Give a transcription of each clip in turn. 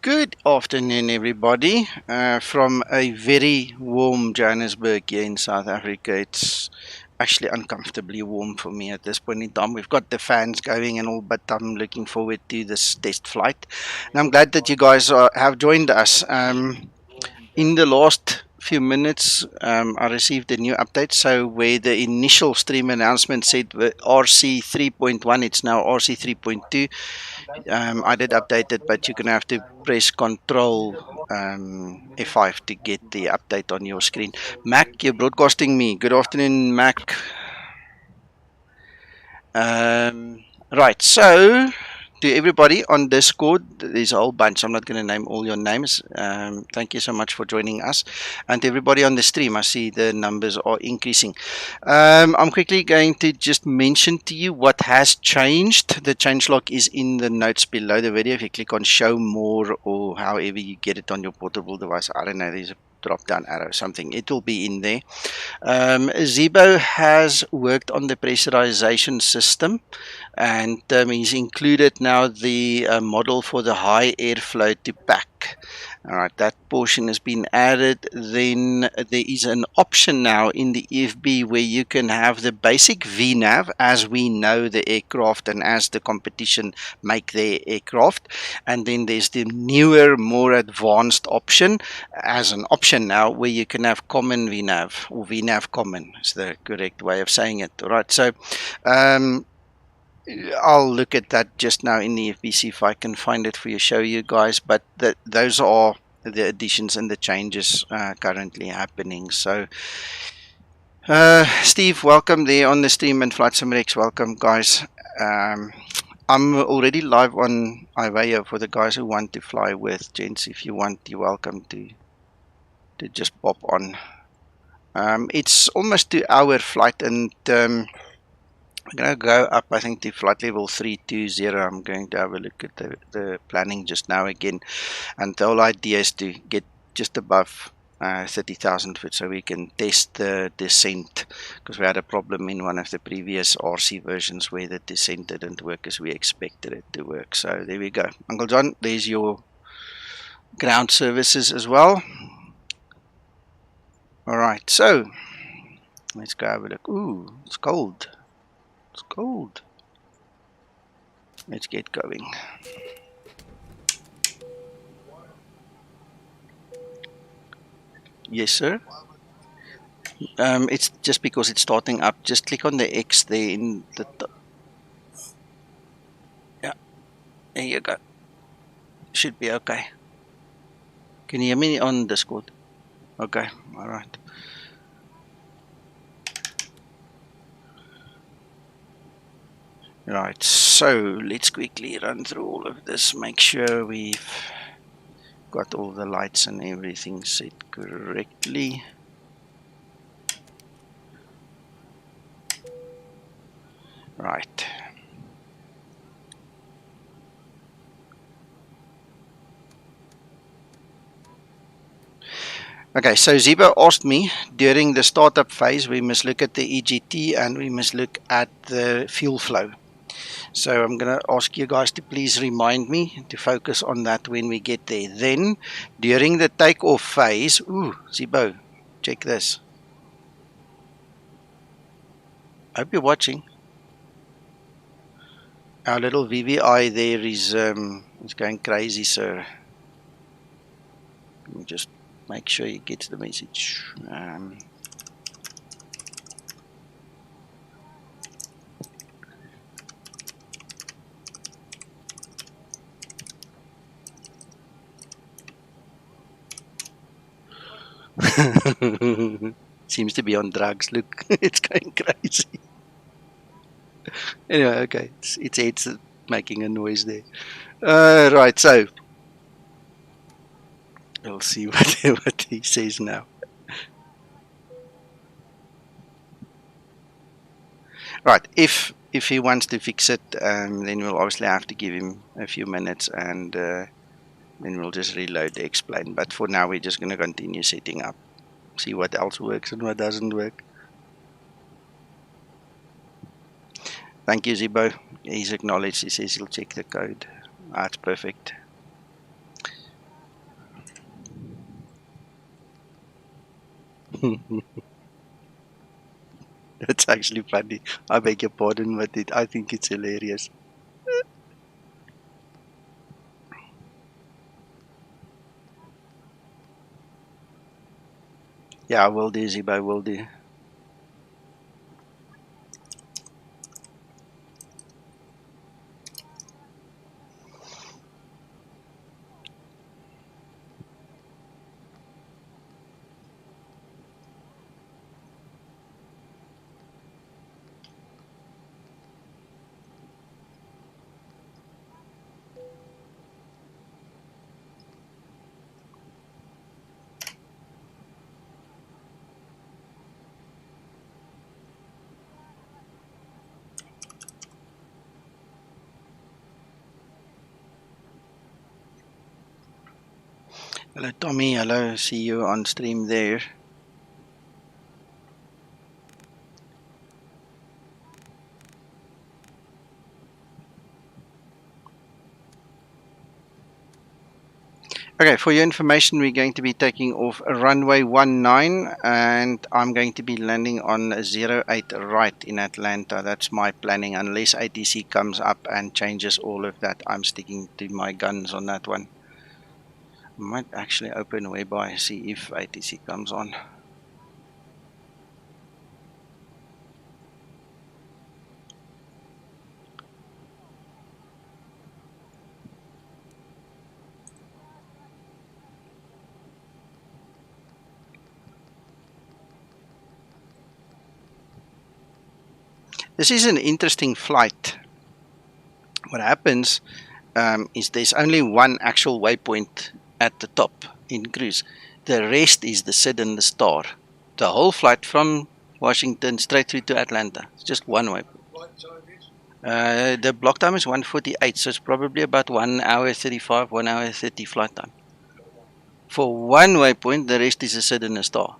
Good afternoon, everybody. From a very warm Johannesburg here in South Africa. It's actually uncomfortably warm for me at this point in time. We've got the fans going and all, but I'm looking forward to this test flight. And I'm glad that you guys have joined us. In the last few minutes, I received a new update. So where the initial stream announcement said RC3.1, it's now RC3.2. I did update it, but you're going to have to press Control F5 to get the update on your screen. Mac, you're broadcasting me. Good afternoon, Mac. Right, so to everybody on Discord, there's a whole bunch. I'm not going to name all your names. Thank you so much for joining us. And to everybody on the stream, I see the numbers are increasing. I'm quickly going to just mention to you what has changed. The changelog is in the notes below the video. If you click on show more or however you get it on your portable device, I don't know, there's a drop down arrow, something, it will be in there. Zibo has worked on the pressurization system, and he's included now the model for the high airflow to pack. Alright, that portion has been added. Then there is an option now in the EFB where you can have the basic VNAV as we know the aircraft and as the competition make their aircraft. And then there's the newer, more advanced option as an option now where you can have common VNAV, or VNAV common is the correct way of saying it. Alright, so I'll look at that just now in the FBC if I can find it for you, show you guys. But those are the additions and the changes currently happening. So, Steve, welcome there on the stream, and Flight Simrex, welcome, guys. I'm already live on Iveo for the guys who want to fly with. Gents, if you want, you're welcome to just pop on. It's almost 2-hour flight, and I'm going to go up, I think, to flight level 320. I'm going to have a look at the planning just now again. And the whole idea is to get just above 30,000 foot so we can test the descent, because we had a problem in one of the previous RC versions where the descent didn't work as we expected it to work. So there we go. Uncle John, there's your ground services as well. Alright, so let's go have a look. Ooh, it's cold. It's cold. Let's get going. Yes, sir. It's just because it's starting up. Just click on the X there in the top. Yeah, there you go. Should be okay. Can you hear me on Discord? Okay, all right. Right, so let's quickly run through all of this, make sure we've got all the lights and everything set correctly. Right. Okay, so Zibo asked me during the startup phase we must look at the EGT and we must look at the fuel flow. So I'm going to ask you guys to please remind me to focus on that when we get there. Then, during the takeoff phase, Zibo, check this. I hope you're watching. Our little VVI there is going crazy, sir. Let me just make sure he gets the message. Seems to be on drugs. Look, it's going crazy. Anyway, okay, it's making a noise there. Right, so we'll see what he says now. Right, if he wants to fix it, then we'll obviously have to give him a few minutes, and then we'll just reload the explain. But for now, we're just going to continue setting up, see what else works and what doesn't work. Thank you, Zibo. He's acknowledged. He says he'll check the code. That's perfect. That's actually funny. I beg your pardon, but I think it's hilarious. Yeah, will do, Zibo, will do. Hello, Tommy. Hello, see you on stream there. Okay, for your information, we're going to be taking off runway 19 and I'm going to be landing on 08 right in Atlanta. That's my planning. Unless ATC comes up and changes all of that, I'm sticking to my guns on that one. Might actually open wayby, see if ATC comes on. This is an interesting flight. What happens is there's only one actual waypoint at the top in cruise. The rest is the SID and the star. The whole flight from Washington straight through to Atlanta. It's just one waypoint. The block time is 1:48, so it's probably about 1 hour 35, 1 hour 30 flight time. For one waypoint, the rest is a SID and a star.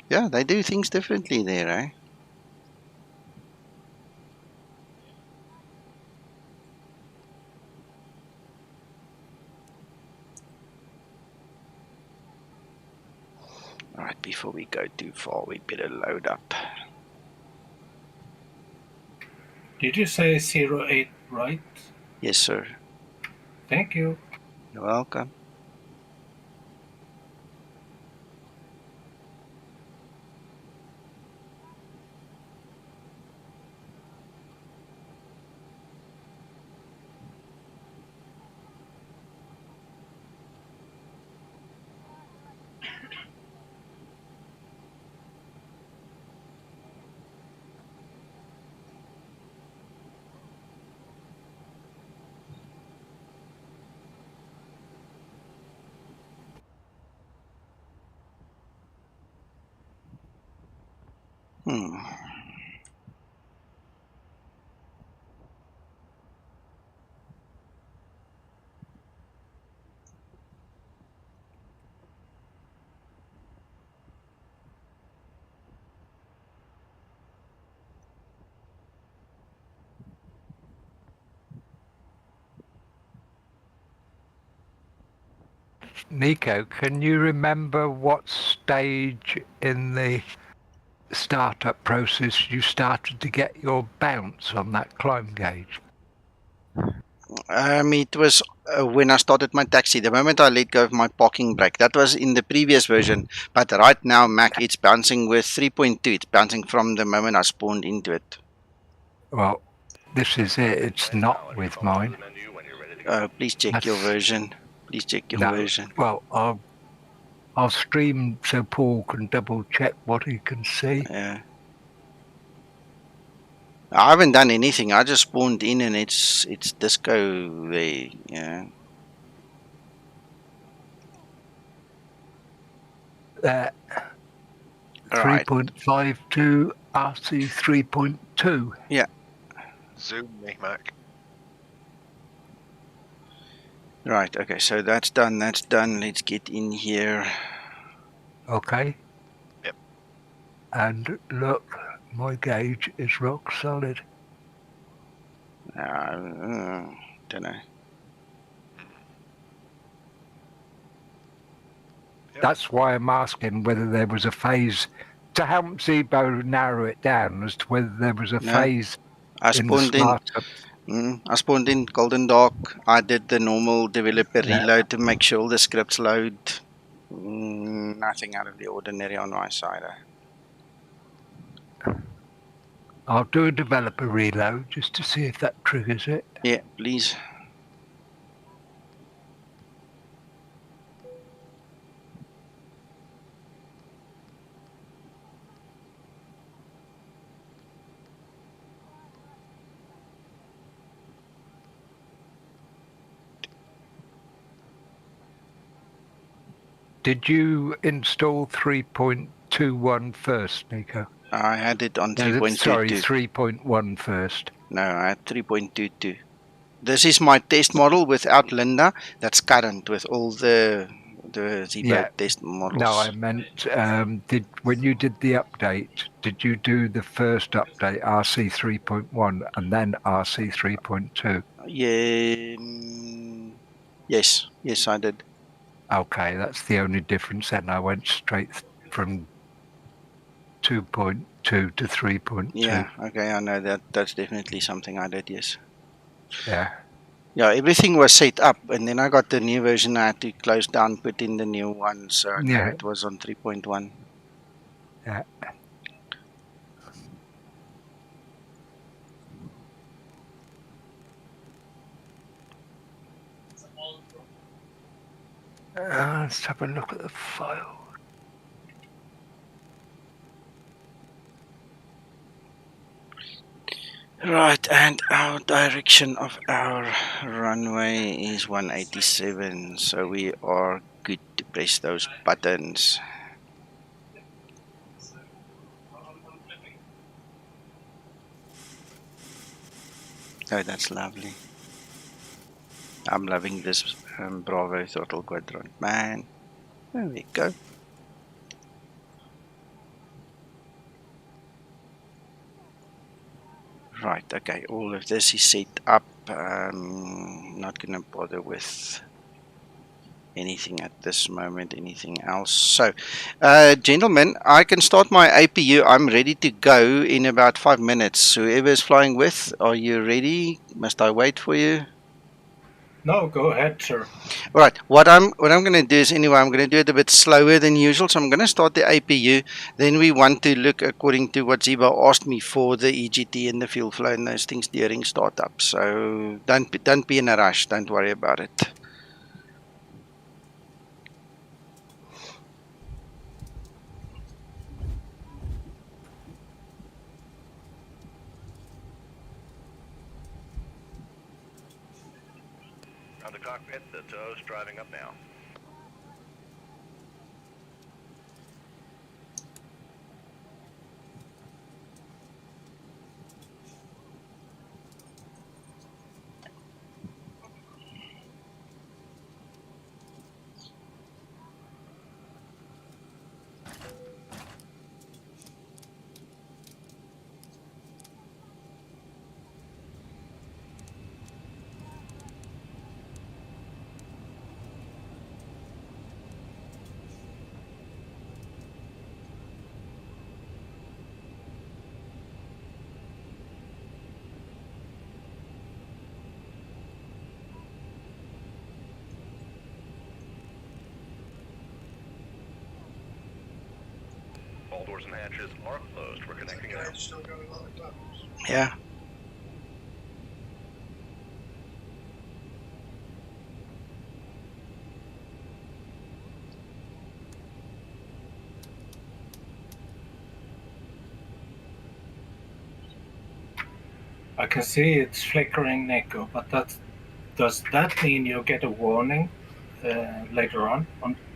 Yeah, they do things differently there, eh? Alright, before we go too far, we better load up. Did you say 08 right? Yes, sir. Thank you. You're welcome. Nico, can you remember what stage in the startup process you started to get your bounce on that climb gauge? It was when I started my taxi. The moment I let go of my parking brake, that was in the previous version. But right now, Mac, it's bouncing with 3.2. It's bouncing from the moment I spawned into it. Well, this is it. It's not with mine. Please check your version. Please check your version. Well, I'll stream so Paul can double check what he can see. I haven't done anything. I just spawned in and it's disco there. Yeah. 3.52 RC3.2. Yeah. Zoom me, Mac. Right. Okay. So that's done. That's done. Let's get in here. Okay. Yep. And look, my gauge is rock solid. Don't know. Yep. That's why I'm asking whether there was a phase to help Zibo narrow it down as to whether there was a No, phase I in the spawned in. startup. I spawned in Golden Dark. I did the normal developer Yeah. reload to make sure all the scripts load. Nothing out of the ordinary on my side. I'll do a developer reload just to see if that triggers it. Yeah, please. Did you install 3.21 first, Nico? I had it on No, sorry, 3.22. 3.1 first. No, I had 3.22. This is my test model without Linda. That's current with all the Zibo Yeah. test models. No, I meant when you did the update, did you do the first update RC 3.1 and then RC 3.2? Yeah. Yes, I did. Okay, that's the only difference. Then I went straight from 2.2 to 3.2. Yeah, okay, I know that. That's definitely something I did, yes. Yeah. Yeah, everything was set up, and then I got the new version. I had to close down, put in the new one, so okay, Yeah. it was on 3.1. Yeah. Let's have a look at the file. Right, and our direction of our runway is 187, so we are good to press those buttons. Oh, that's lovely. I'm loving this Bravo throttle quadrant, man. There we go. Right, okay, all of this is set up. Not going to bother with anything at this moment, anything else. So, gentlemen, I can start my APU. I'm ready to go in about 5 minutes. Whoever is flying with, are you ready? Must I wait for you? No, go ahead, sir. All right. What I'm going to do is anyway, I'm going to do it a bit slower than usual. So I'm going to start the APU. Then we want to look according to what Zibo asked me for the EGT and the fuel flow and those things during startup. So don't be in a rush. Don't worry about it. On the cockpit, the tow's driving up now. All doors and hatches are closed. We're connecting now. Yeah. I can see it's flickering, Nico, but does that mean you'll get a warning later on?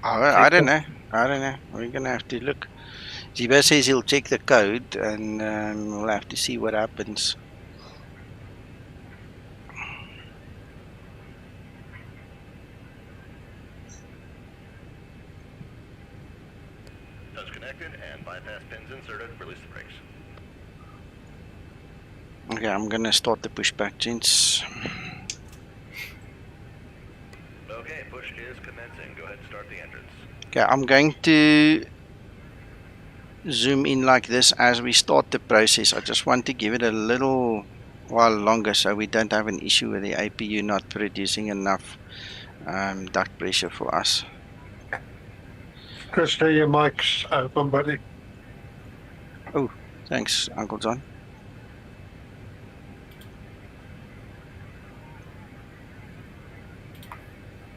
I don't know. We're going to have to look. Zibo says he'll check the code and we'll have to see what happens. Tows connected and bypass pins inserted. Release the brakes. Okay, I'm going to start the pushback, gents. Okay, push is commencing. Go ahead and start the engines. Okay, I'm going to zoom in like this as we start the process. I just want to give it a little while longer so we don't have an issue with the APU not producing enough duct pressure for us. Krista, your mic's open, buddy. Oh, thanks, Uncle John.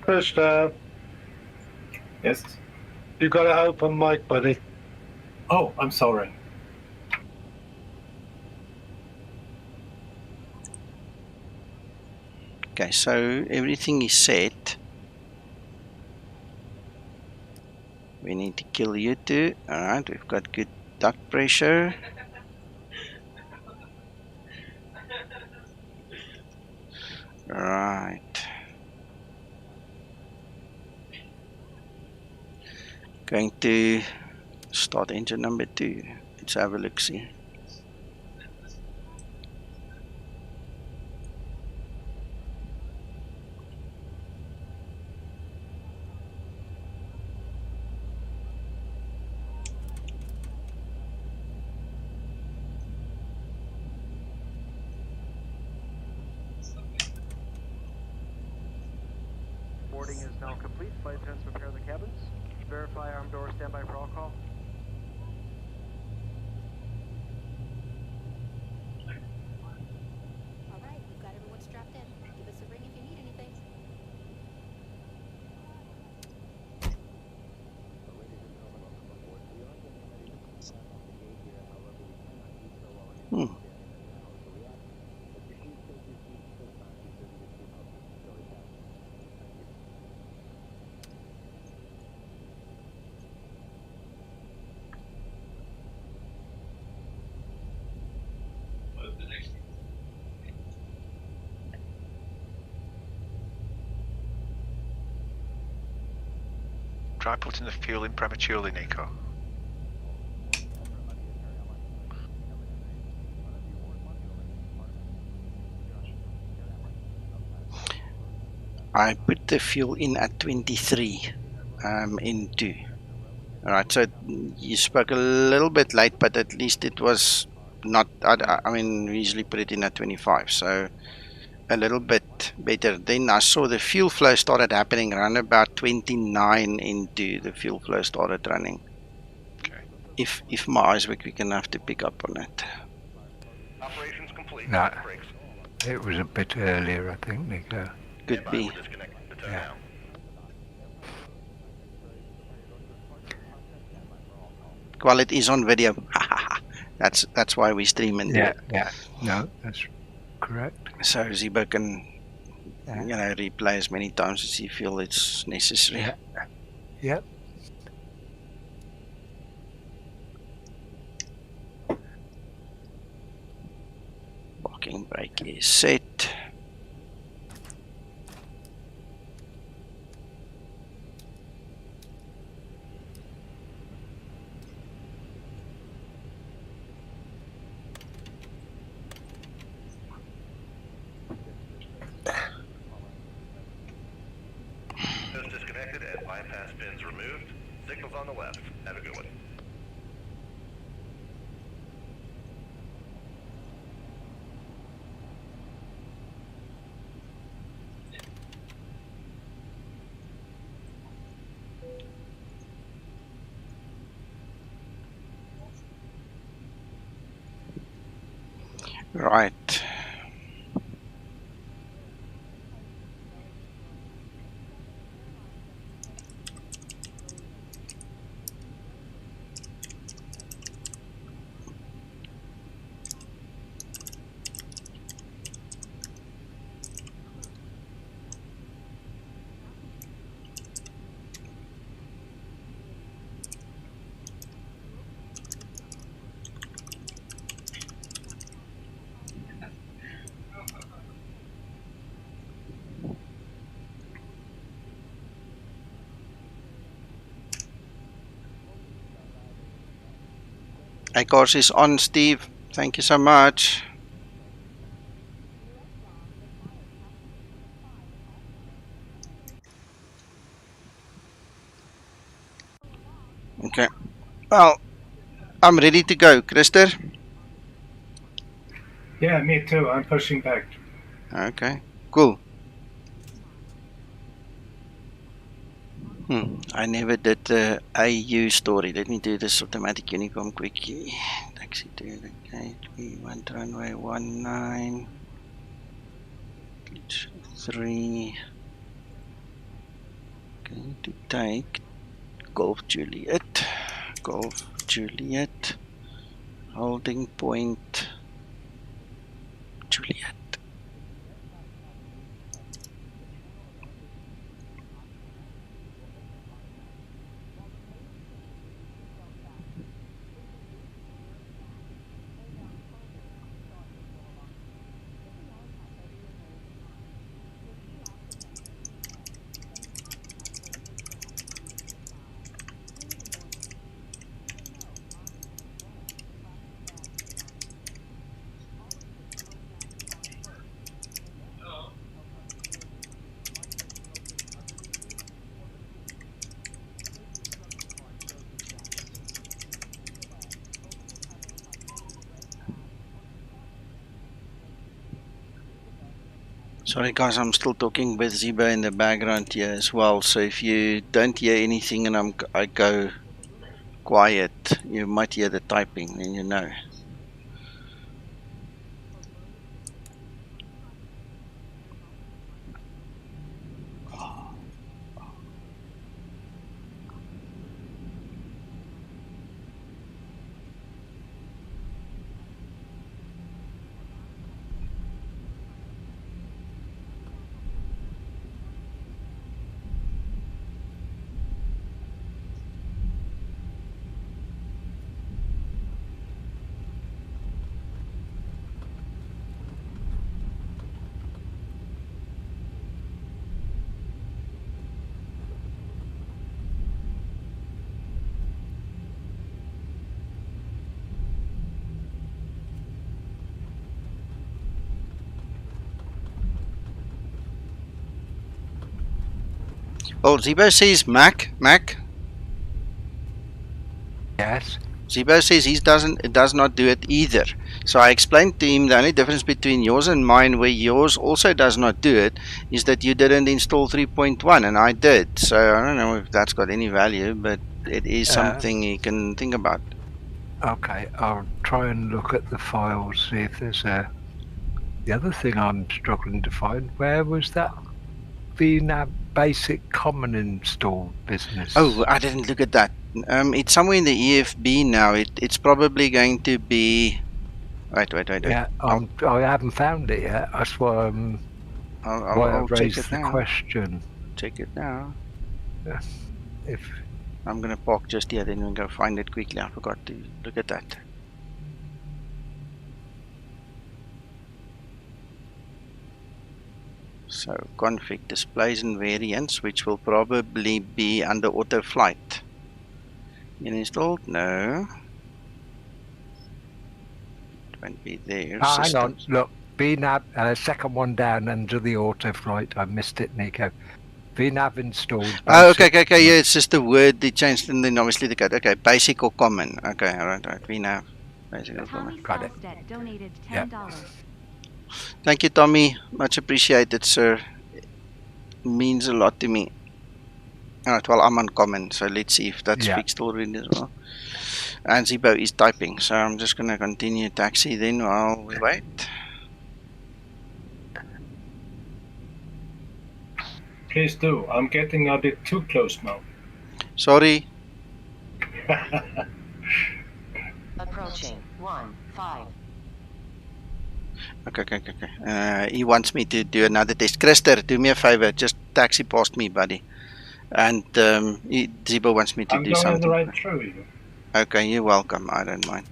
Krista, Yes. you got an open mic, buddy. Oh, I'm sorry. Okay, so everything is set. We need to kill you two. Alright, we've got good duct pressure. Right. Going to start engine number 2. Let's have a look see. Boarding is now complete. Flight attendants prepare the cabins. Verify arm door standby for all call. All right, we've got everyone strapped in. Give us a ring if you need anything. Try putting the fuel in prematurely, Nico. I put the fuel in at 23 in 2. Alright, so you spoke a little bit late, but at least it was not, I mean, we usually put it in at 25, so a little bit better. Then I saw the fuel flow started happening around about 29 into the fuel flow started running. Okay. If my eyes were quick enough to pick up on it. Operations complete. No. Brakes. It was a bit earlier, I think, Nico. Could Standby. be. We're disconnecting the tow Yeah. now. Well, it is on video. That's why we stream and do Yeah, it. yeah. No, that's correct. So Zibo can, Yeah. you know, replay as many times as he feel it's necessary. Yeah. Yep. Parking brake is set. Just disconnected and bypass pins removed. Signals on the left. Have a good one. Right. Hey, course is on, Steve. Thank you so much. Okay. Well, I'm ready to go, Krister. Yeah, me too. I'm pushing back. Okay, cool. I never did the AU story. Let me do this automatic uniform quickly. Taxi to the gate. We went runway 19. 3. Going to take Golf Juliet. Golf Juliet. Holding point Juliet. Sorry guys, I'm still talking with Zibo in the background here as well. So if you don't hear anything and I go quiet, you might hear the typing, then you know. Oh, Zibo says Mac. Yes. Zibo says it does not do it either. So I explained to him the only difference between yours and mine, where yours also does not do it, is that you didn't install 3.1 and I did. So I don't know if that's got any value, but it is something you can think about. Okay, I'll try and look at the files, see if there's a... The other thing I'm struggling to find, where was that VNAV basic common install business? Oh, I didn't look at that. It's somewhere in the EFB now. It's probably going to be... Wait. Yeah, I haven't found it yet. That's why I I'll check raised it the now. question. Check it now. Yeah. If I'm going to park just here, then we'll go find it quickly. I forgot to look at that. So config displays and variants, which will probably be under auto flight. Installed? No. It won't be there. hang on, look, VNAV, second one down under the auto flight. I missed it, Nico. VNAV installed. Oh, okay, yeah, it's just the word they changed and then obviously the code. Okay, basic or common. Okay, alright, VNAV. Basic or common. Got it. Donated $10. Yeah. Thank you, Tommy. Much appreciated, sir. It means a lot to me. Alright, well, I'm on common, so let's see if that's fixed already as well. And Zibo is typing, so I'm just going to continue taxi then while we wait. Please do. I'm getting a bit too close now. Sorry. Approaching 1-5. Okay. He wants me to do another test. Krister, do me a favor. Just taxi past me, buddy. And Zibo wants me to do something. I'm going right through you. Okay, you're welcome. I don't mind.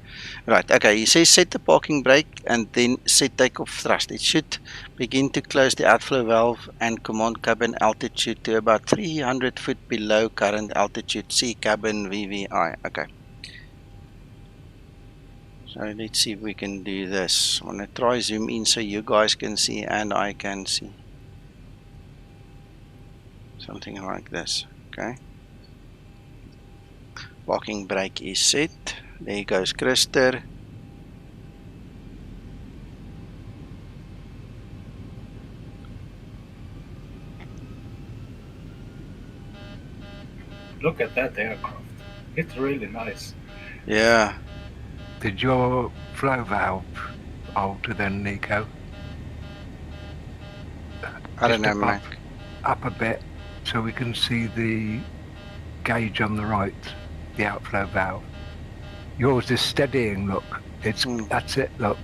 Right, okay. He says set the parking brake and then set takeoff thrust. It should begin to close the outflow valve and command cabin altitude to about 300 foot below current altitude. See cabin VVI. Okay. So let's see if we can do this. I'm going to try zoom in so you guys can see and I can see. Something like this. Okay. Parking brake is set. There goes Christer. Look at that aircraft. It's really nice. Yeah. Did your flow valve alter then, Nico? I don't Just know, above- Mike. Up a bit so we can see the gauge on the right, the outflow valve. Yours is steadying, look. That's it, look.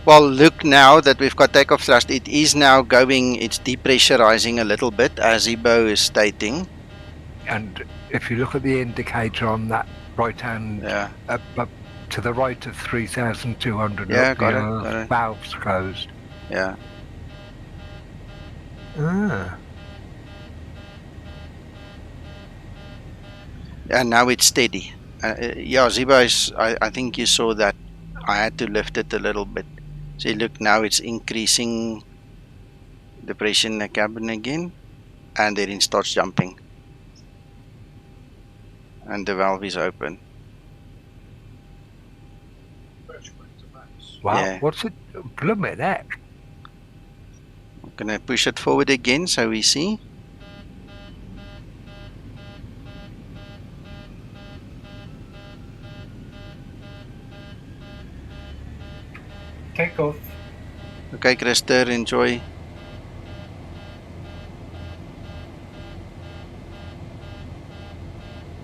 Well, look now that we've got takeoff thrust, it is now going, it's depressurizing a little bit, as Zibo is stating. And if you look at the indicator on that right hand, Yeah. up to the right of 3,200, Yeah, look, got your it. valve's closed. Yeah. Ah. And now it's steady. Yeah, Zibo is, I think you saw that. I had to lift it a little bit. See, look, now it's increasing the pressure in the cabin again. And then it starts jumping. And the valve is open. Wow, Yeah. what's it? Blooming heck. I'm gonna push it forward again so we see. Takeoff. Okay, Christer, enjoy.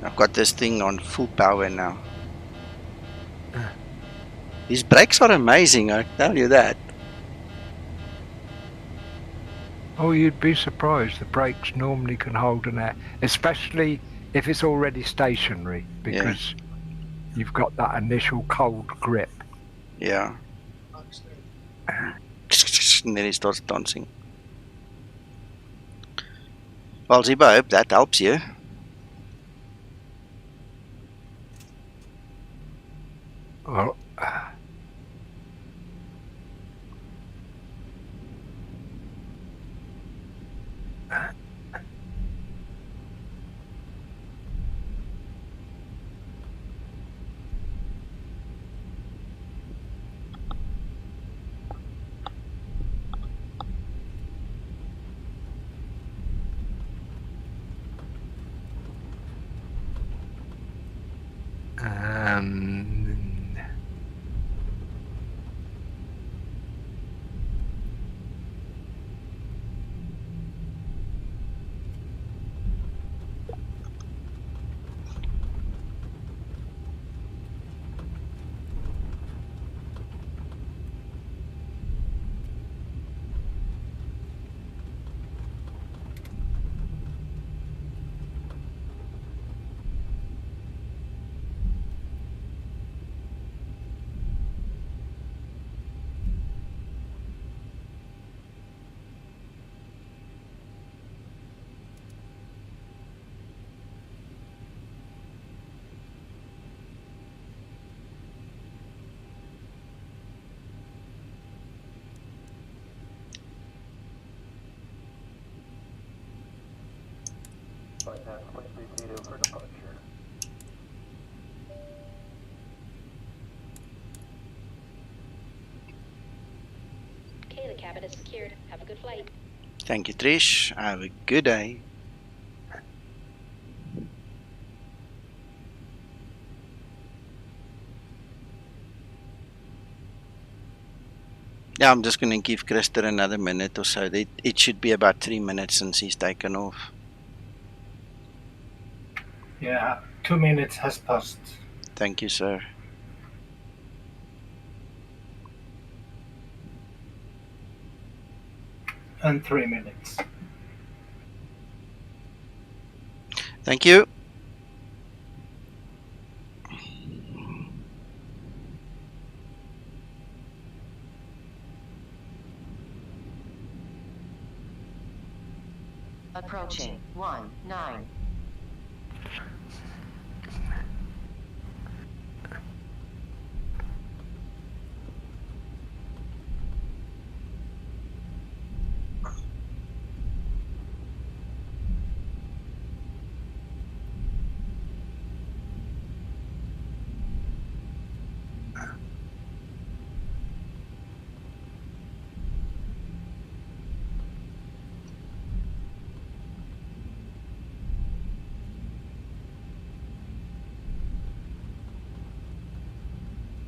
I've got this thing on full power now. These brakes are amazing, I tell you that. Oh, you'd be surprised. The brakes normally can hold an air, especially if it's already stationary, because you've got that initial cold grip. Yeah. And then it starts dancing. Well, Zibo, I hope that helps you. Well, Okay, the cabin is secured. Have a good flight. Thank you, Trish. Have a good day. Yeah, I'm just going to give Christer another minute or so. It should be about 3 minutes since he's taken off. Yeah, 2 minutes has passed. Thank you, sir. And 3 minutes. Thank you. Approaching 19.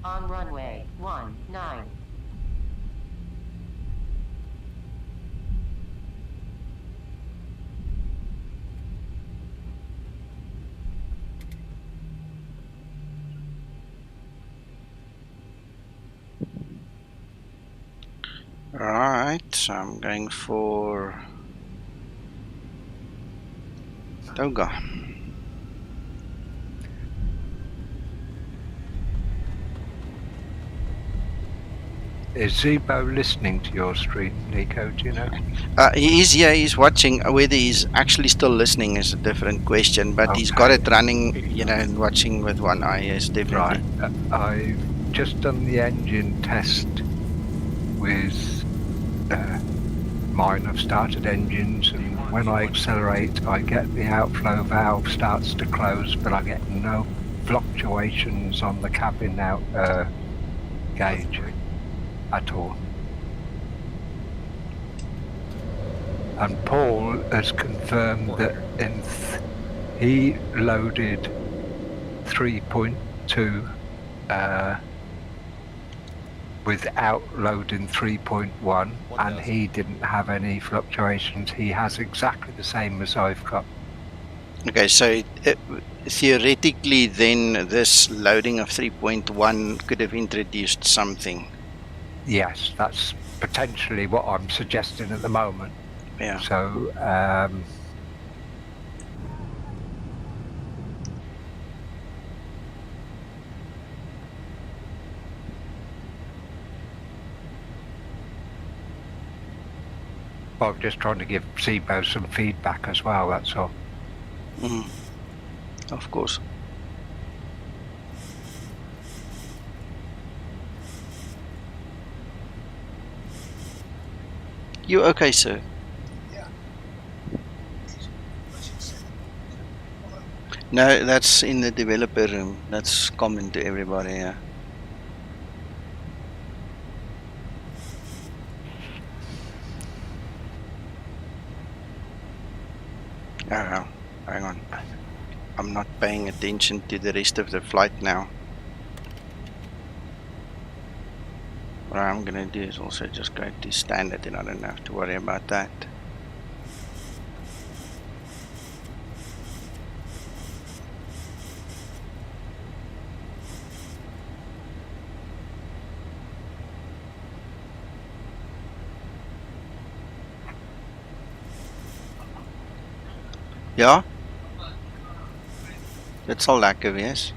On runway 19. Right, so I'm going for Toga. Is Zibo listening to your stream, Nico? Do you know? He is here, he's watching. Whether he's actually still listening is a different question, but he's got Okay. it running, you know, and watching with one eye, yes, definitely. Right. I've just done the engine test with mine. I've started engines, and when I accelerate, I get the outflow valve starts to close, but I get no fluctuations on the cabin out gauge at all. And Paul has confirmed that he loaded 3.2 without loading 3.1, and he didn't have any fluctuations. He has exactly the same as I've got. Okay, so theoretically then this loading of 3.1 could have introduced something. Yes, that's potentially what I'm suggesting at the moment. Yeah. So I'm just trying to give Zibo some feedback as well, that's all. Mm. Of course. You okay, sir? No, that's in the developer room. That's common to everybody, yeah. Oh, hang on. I'm not paying attention to the rest of the flight now. What I'm going to do is also just go to standard, and I don't have to worry about that. Ja? Dit sal lekker wees.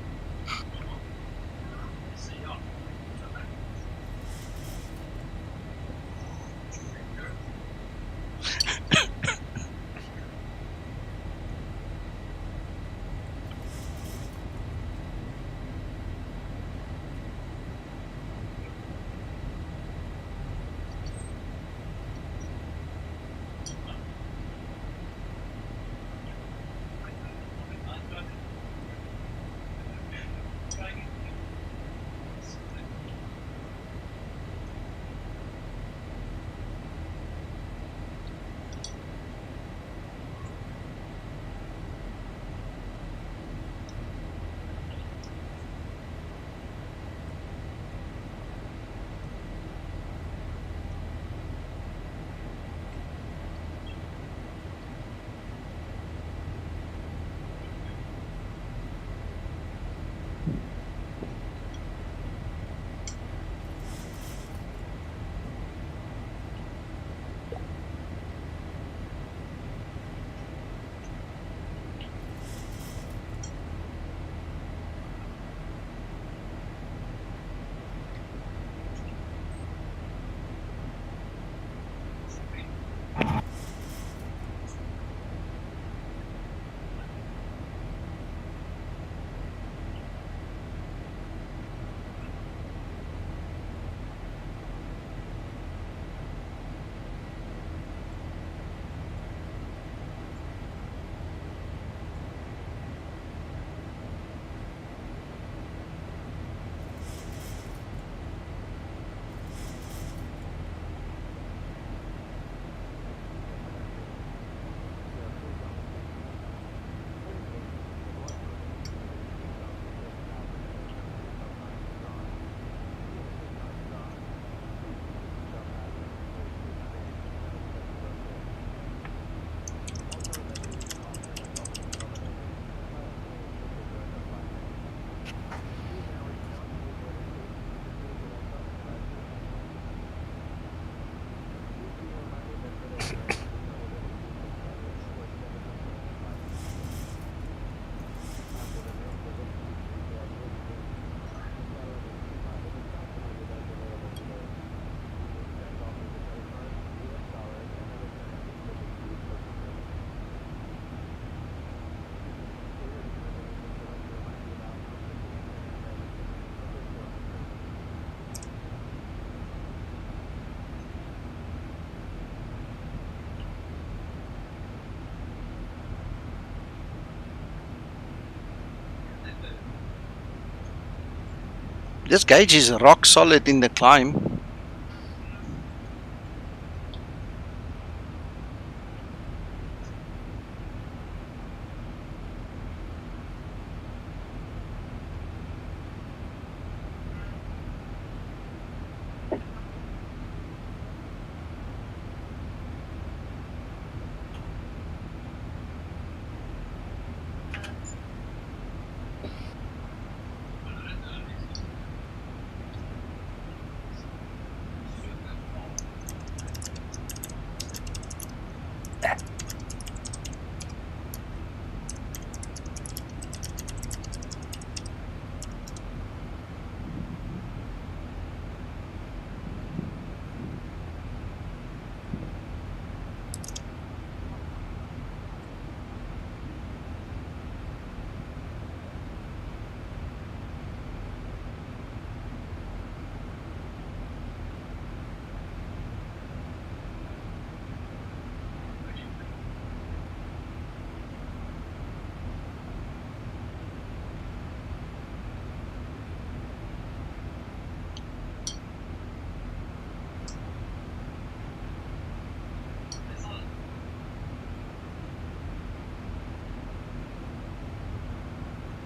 This gauge is rock solid in the climb.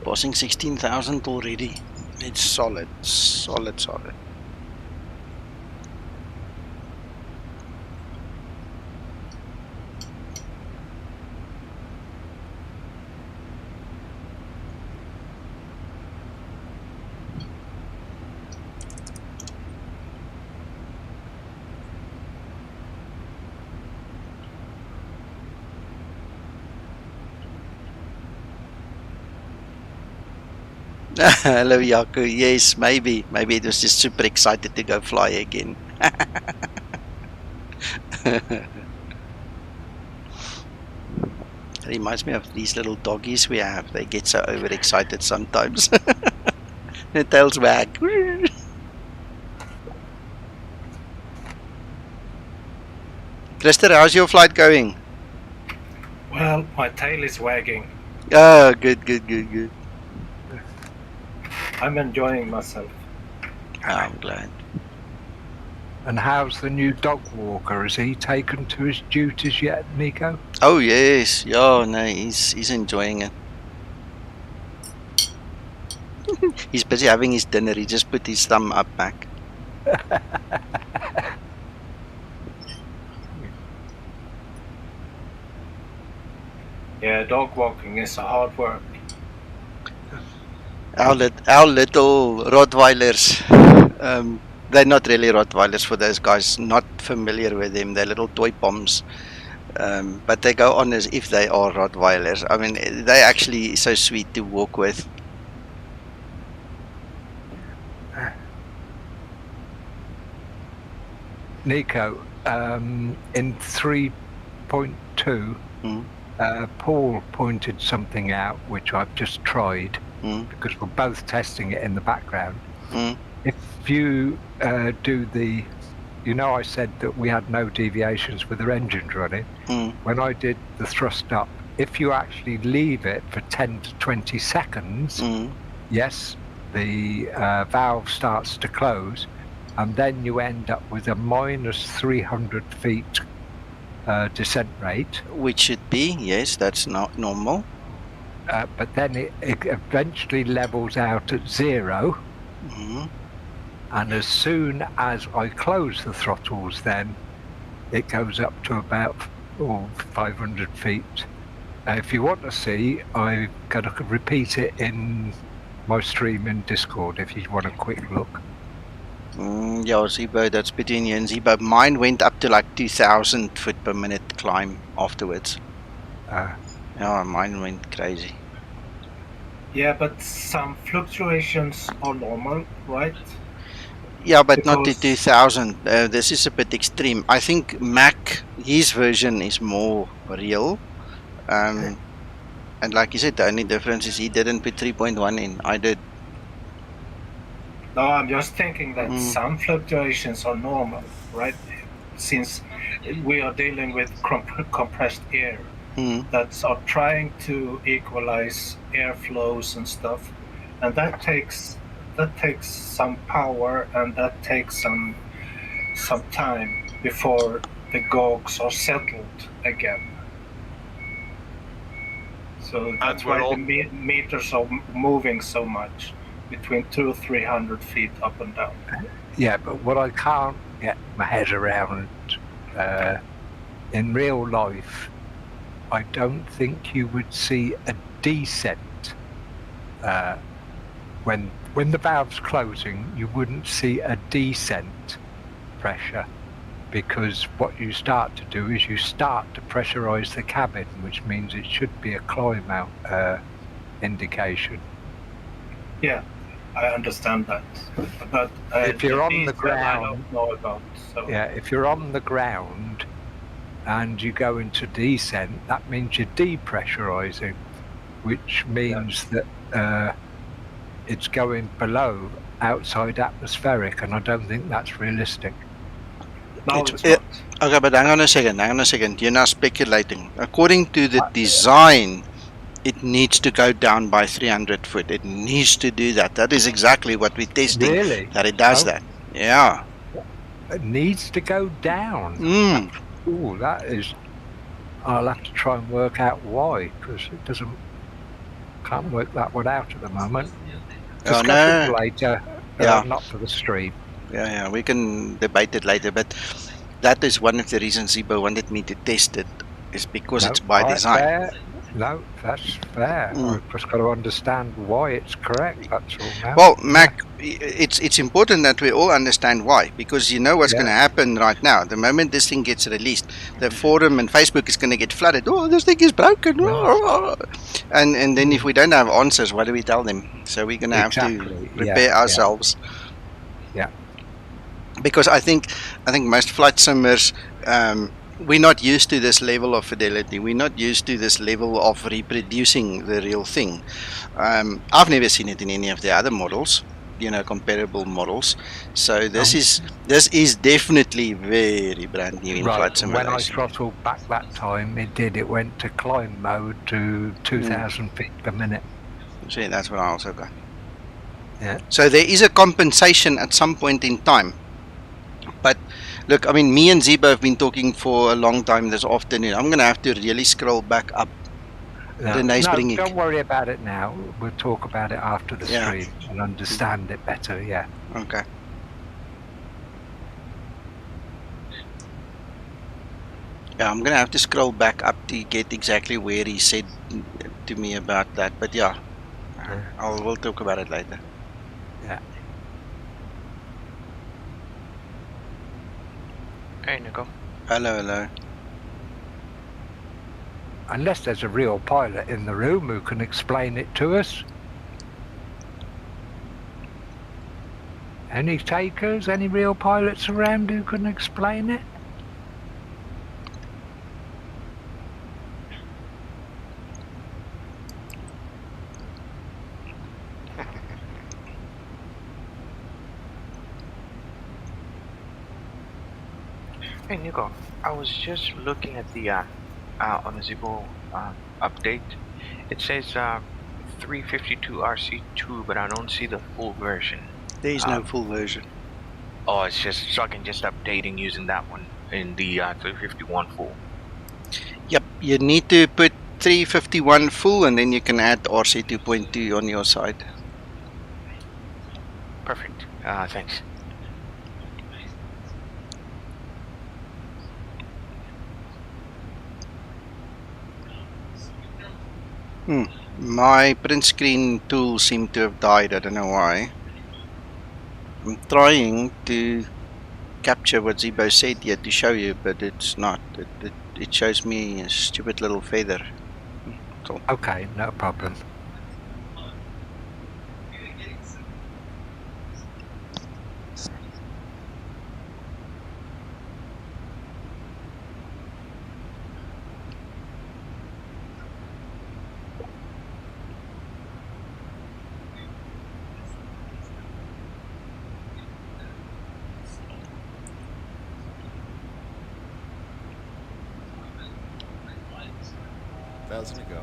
Passing 16,000 already. It's solid, solid, solid. Hello, Yaku. Yes, maybe it was just super excited to go fly again. Reminds me of these little doggies we have. They get so overexcited sometimes. Their tails wag. Christer, how's your flight going? Well, my tail is wagging. Oh, good, good, good, good. I'm enjoying myself. Oh, I'm glad. And how's the new dog walker? Has he taken to his duties yet, Nico? Oh yes, yeah, no, he's enjoying it. He's busy having his dinner. He just put his thumb up back. Yeah, dog walking is a hard work. Our little Rottweilers, they're not really Rottweilers for those guys not familiar with them. They're little toy poms, but they go on as if they are Rottweilers. I mean, they're actually so sweet to walk with. Nico, in 3.2, Paul pointed something out which I've just tried because we're both testing it in the background. If you do the, you know, I said that we had no deviations with the engines running. When I did the thrust up, if you actually leave it for 10 to 20 seconds, yes, the valve starts to close, and then you end up with a minus 300 feet descent rate. Which should be, yes, that's not normal. But then it eventually levels out at 0. And as soon as I close the throttles, then it goes up to about 500 feet. If you want to see, I'm going to repeat it in my stream in Discord if you want a quick look. Yeah, Zibo, that's between you and Zibo. Mine went up to like 2,000 foot per minute climb afterwards. Yeah, mine went crazy. Yeah, but some fluctuations are normal, right? Yeah, but not to Because- 2,000. This is a bit extreme. I think Mac, his version is more real. And like you said, the only difference is he didn't put 3.1 in. I did. No, I'm just thinking that some fluctuations are normal, right? Since we are dealing with compressed air that are trying to equalize airflows and stuff, and that takes that takes some power, and that takes some time before the gogs are settled again. So that's we're why all- the meters are moving so much, between 200-300 feet up and down. Yeah, but what I can't get my head around in real life, I don't think you would see a descent when the valve's closing. You wouldn't see a descent pressure, because what you start to do is you start to pressurize the cabin, which means it should be a climb out indication. Yeah, I understand that, but If you're on the descent ground, I don't know about. So yeah, if you're on the ground and you go into descent, that means you're depressurizing, which means that it's going below outside atmospheric, and I don't think that's realistic. no, It's- it's not. Okay, but hang on a second. You're now speculating. According to the design, it needs to go down by 300 foot. It needs to do that. That is exactly what we're testing. Really? That it does Oh. that. Yeah. It needs to go down. Mm. Ooh, that is. I'll have to try and work out why, because it doesn't. Can't work that one out at the moment. Oh, Discuss no. it later. Yeah. Not for the stream. Yeah, we can debate it later, but that is one of the reasons Zibo wanted me to test it, is because it's by right, design. fair. No, that's fair. Mm. I've just got to understand why it's correct. That's all now. Well, Mac, it's important that we all understand why, because you know what's Yeah. going to happen right now. The moment this thing gets released, the forum and Facebook is going to get flooded. Oh, this thing is broken. And then if we don't have answers, what do we tell them? So we're going to have to Exactly, prepare yeah. ourselves. Yeah. Because I think most flight simmers, we're not used to this level of fidelity. We're not used to this level of reproducing the real thing. I've never seen it in any of the other models, comparable models. So this is definitely very brand new in flight Right. simulation. When I throttled back that time, it went to climb mode to 2,000 feet per minute. See, that's what I also got. Yeah. So there is a compensation at some point in time. But look, I mean, me and Zibo have been talking for a long time this afternoon. I'm going to have to really scroll back up. René's bringing. Don't worry about it now. We'll talk about it after the Yeah. stream and understand it better. Yeah. Okay. Yeah, I'm going to have to scroll back up to get exactly where he said to me about that. But yeah, we'll talk about it later. Yeah. Hey, Nico. Hello. Unless there's a real pilot in the room who can explain it to us. Any takers? Any real pilots around who can explain it? Hey, Nico. I was just looking at the on the Zibo update. It says 352 RC2, but I don't see the full version. There is no full version. Oh, it's just so I can just updating using that one in the 351 full. Yep, you need to put 351 full, and then you can add RC3.2 on your side. Perfect. Thanks. My print screen tool seemed to have died. I don't know why. I'm trying to capture what Zibo said here to show you, but it's not. It shows me a stupid little feather. So, Okay, no problem. $1,000 to go.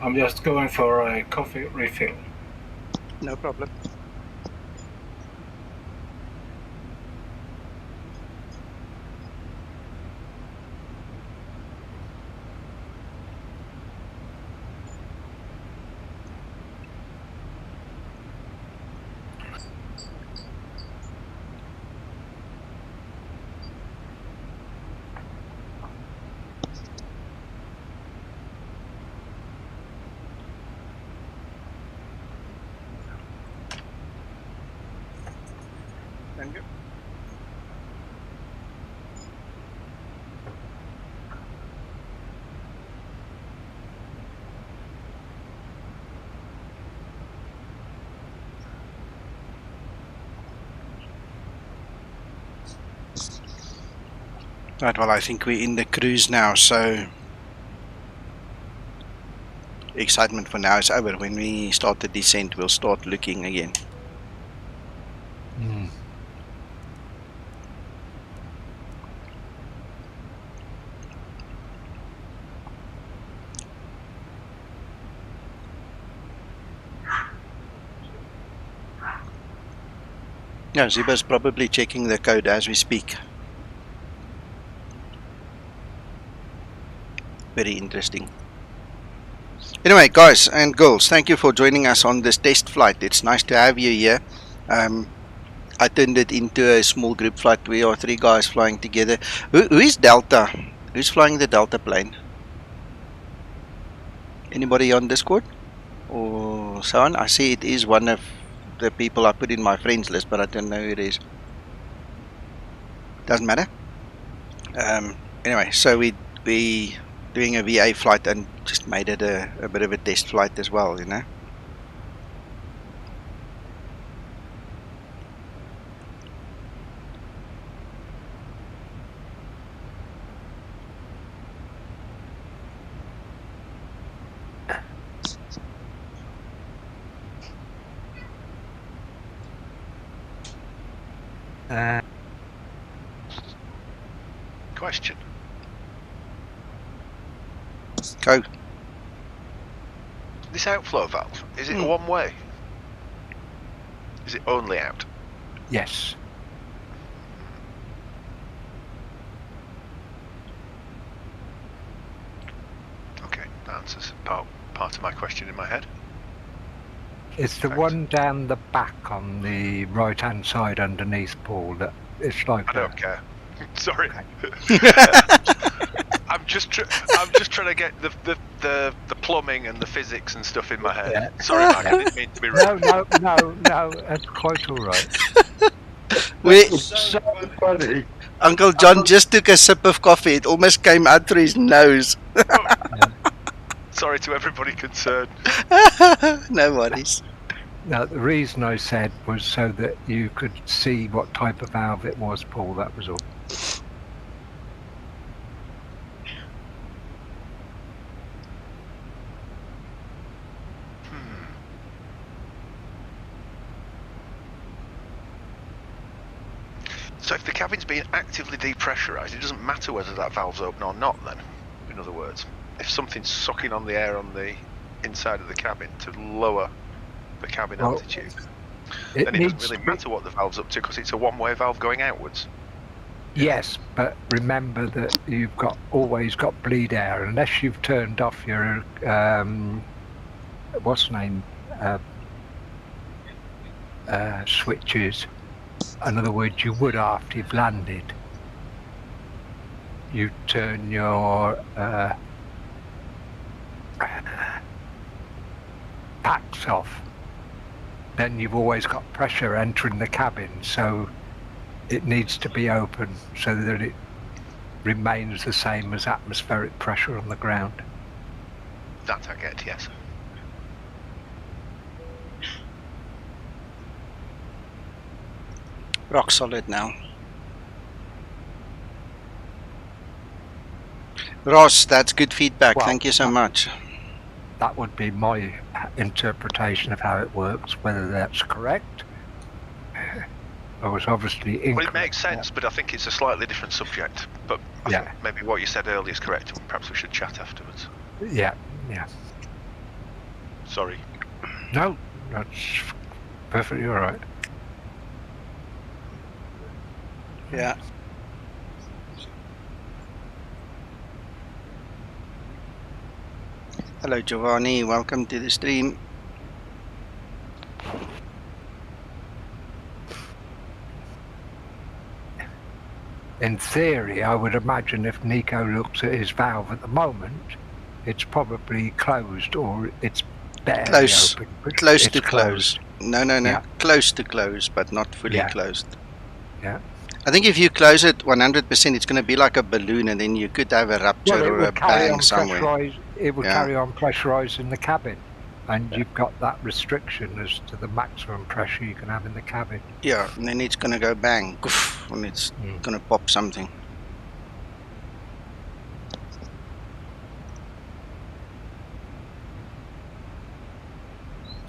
I'm just going for a coffee refill. No problem. Thank you. Right, well, I think we're in the cruise now, so excitement for now is over. When we start the descent, we'll start looking again. Mm. Yeah, Zibo's probably checking the code as we speak. Very interesting. Anyway, guys and girls, thank you for joining us on this test flight. It's nice to have you here. I turned it into a small group flight. We are 3 guys flying together. Who is Delta? Who's flying the Delta plane? Anybody on Discord or so on? I see it is one of the people I put in my friends list, but I don't know who it is. Doesn't matter. Anyway, so we doing a VA flight and just made it a bit of a test flight as well, you know. Question. Go. This outflow valve, is it one way? Is it only out? Yes. Okay, that answers part of my question in my head. It's the one down the back on the right hand side underneath, Paul, that it's like I don't care. Sorry. Okay. I'm just trying to get the plumbing and the physics and stuff in my head. Yeah. Sorry, Mike, I didn't mean to be rude. No, that's quite alright. So funny. Uncle John just took a sip of coffee. It almost came out through his nose. Sorry to everybody concerned. No worries. Now, the reason I said was so that you could see what type of valve it was, Paul, that was all. So if the cabin's being actively depressurized, it doesn't matter whether that valve's open or not then, in other words. If something's sucking on the air on the inside of the cabin to lower the cabin altitude, then it doesn't really matter what the valve's up to because it's a one-way valve going outwards. Yes, but remember that you've always got bleed air unless you've turned off your switches. In other words, you would after you've landed. You turn your packs off. Then you've always got pressure entering the cabin, so it needs to be open so that it remains the same as atmospheric pressure on the ground. That I get, yes. Rock solid now. Ross, that's good feedback. Well, thank you so much. That would be my interpretation of how it works. Whether that's correct, I was obviously incorrect. Well, it makes sense, but I think it's a slightly different subject. But I think maybe what you said earlier is correct, and perhaps we should chat afterwards. Yeah. Sorry. No, that's perfectly all right. Yeah. Hello, Giovanni. Welcome to the stream. In theory, I would imagine if Nico looks at his valve at the moment, it's probably closed or it's barely Close. open. but Close it's to close. No. Yeah. Close to close, but not fully Yeah. closed. Yeah. I think if you close it 100%, it's going to be like a balloon, and then you could have a rupture Well, it or a would carry bang on somewhere. It would Yeah. carry on pressurising the cabin, and you've got that restriction as to the maximum pressure you can have in the cabin. Yeah, and then it's going to go bang, goof, and it's going to pop something.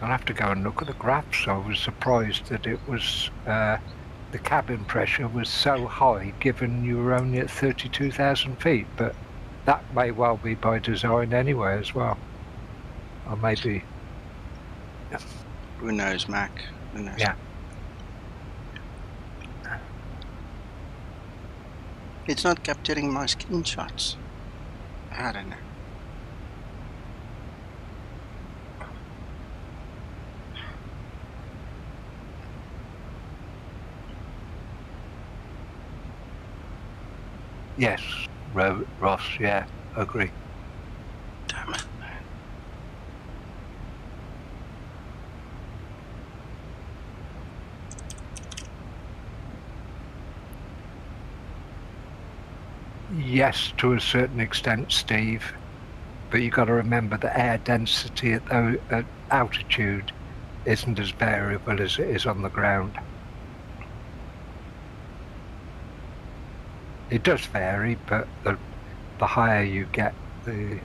I'll have to go and look at the graphs. I was surprised that it was the cabin pressure was so high, given you were only at 32,000 feet. But that may well be by design anyway, as well. Or maybe. Yeah. Who knows, Mac? Who knows? Yeah. It's not capturing my screenshots. I don't know. Yes, Ross. Yeah, agree. Damn it. Yes, to a certain extent, Steve. But you've got to remember the air density at altitude isn't as variable as it is on the ground. It does vary, but the higher you get, the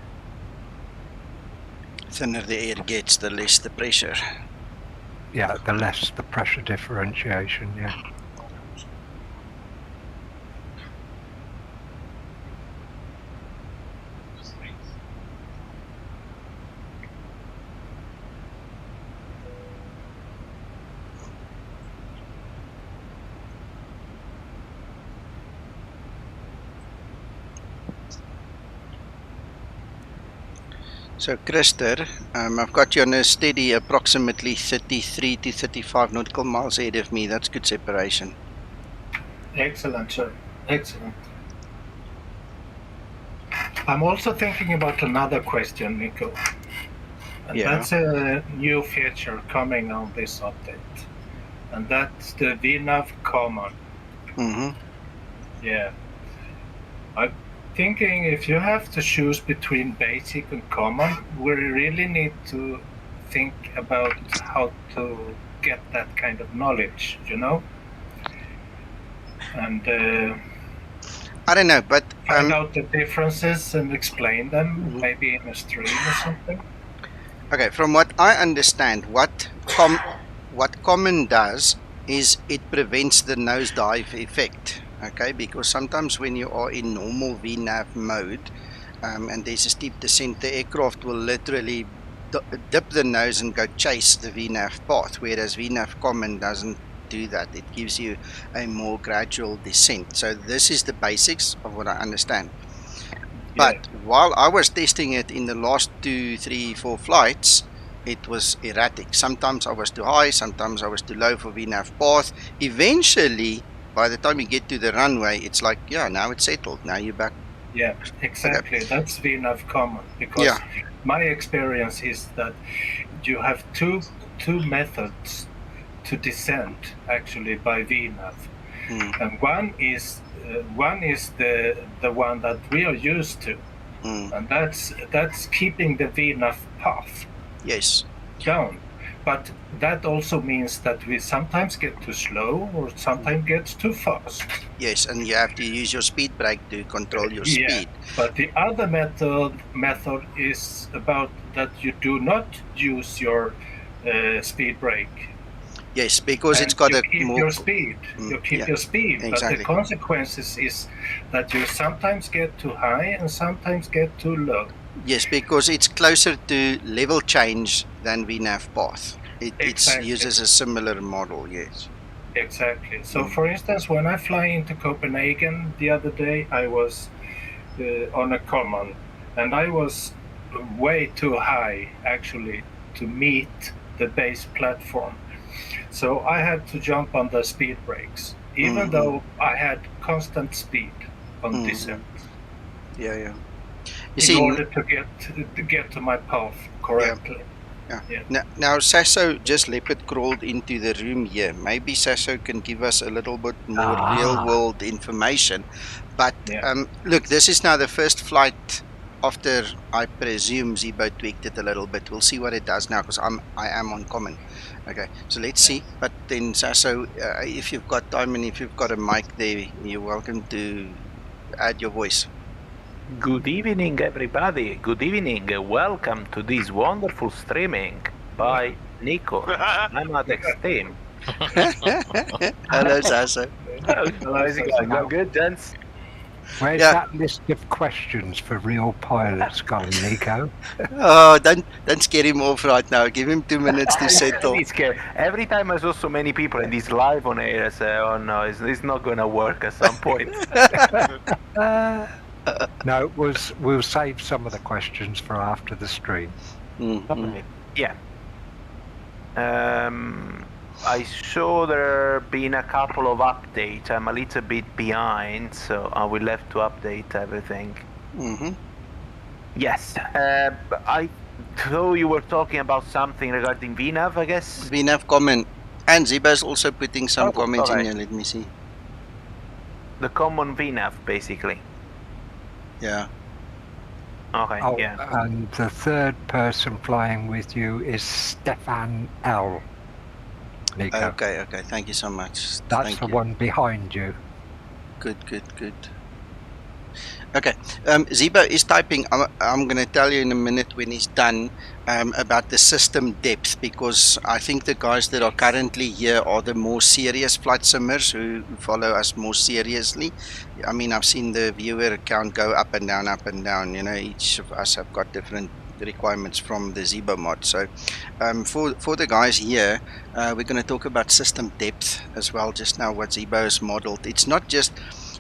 thinner the air gets, the less the pressure. the less the pressure differentiation. Yeah. So, Krister, I've got you on a steady approximately 33 to 35 nautical miles ahead of me. That's good separation. Excellent, sir. Excellent. I'm also thinking about another question, Nico. And Yeah. that's a new feature coming on this update. And that's the VNAV common. Mm-hmm. Yeah. I'm thinking if you have to choose between basic and common, we really need to think about how to get that kind of knowledge, you know? And I don't know, but find out the differences and explain them, maybe in a stream or something. okay, from what I understand, what common does is it prevents the nosedive effect. Okay, because sometimes when you are in normal VNAV mode and there's a steep descent, the aircraft will literally dip the nose and go chase the VNAV path, whereas VNAV common doesn't do that. It gives you a more gradual descent. So this is the basics of what I understand. But while I was testing it in the last 2, 3, 4 flights, it was erratic. Sometimes I was too high, sometimes I was too low for VNAV path. Eventually, by the time you get to the runway, it's like, yeah, now it's settled. Now you're back. Yeah, exactly. Okay. That's VNAV common, because my experience is that you have two methods to descend actually by VNAV, and one is the one that we are used to, and that's keeping the VNAV path down. But that also means that we sometimes get too slow or sometimes get too fast. Yes, and you have to use your speed brake to control your speed. But the other method is about that you do not use your speed brake. Yes, because it's got you a keep more... your speed. You keep your speed. Exactly. But the consequences is that you sometimes get too high and sometimes get too low. Yes, because it's closer to level change than VNAV path. It Exactly. uses a similar model, yes. Exactly. So, for instance, when I fly into Copenhagen the other day, I was on a common, and I was way too high actually to meet the base platform. So I had to jump on the speed brakes, even though I had constant speed on descent. Yeah. In order to get to my path correctly. Yeah. Now Sasso just leopard crawled into the room here. Maybe Sasso can give us a little bit more real world information. But look, this is now the first flight after I presume Zibo tweaked it a little bit. We'll see what it does now because I am on common. Okay, so let's see. But then Sasso, if you've got time and if you've got a mic there, you're welcome to add your voice. Good evening, everybody. Good evening. Welcome to this wonderful streaming by Nico. I'm at Extreme. Hello, Sasso. How's it going? All good, gents? Where's that list of questions for real pilots going, Nico? Oh, don't scare him off right now. Give him 2 minutes to settle. Every time I saw so many people in this live on air, I say, oh no, it's not going to work at some point. No, we'll save some of the questions for after the stream. Yeah. I saw there been a couple of updates. I'm a little bit behind, so I will have to update everything. Yes. I thought you were talking about something regarding VNAV, I guess? VNAV comment. And Zibo's also putting some comments in here. Let me see. The common VNAV, basically. Yeah. Okay, yeah. And the third person flying with you is Stefan L. Nico. Okay. Thank you so much. That's the one behind you. Good. Okay. Zibo is typing. I'm going to tell you in a minute when he's done about the system depth, because I think the guys that are currently here are the more serious flight simmers who follow us more seriously. I mean, I've seen the viewer count go up and down. You know, each of us have got different requirements from the Zibo mod. So for the guys here, we're going to talk about system depth as well. Just now, what Zibo has modeled. It's not just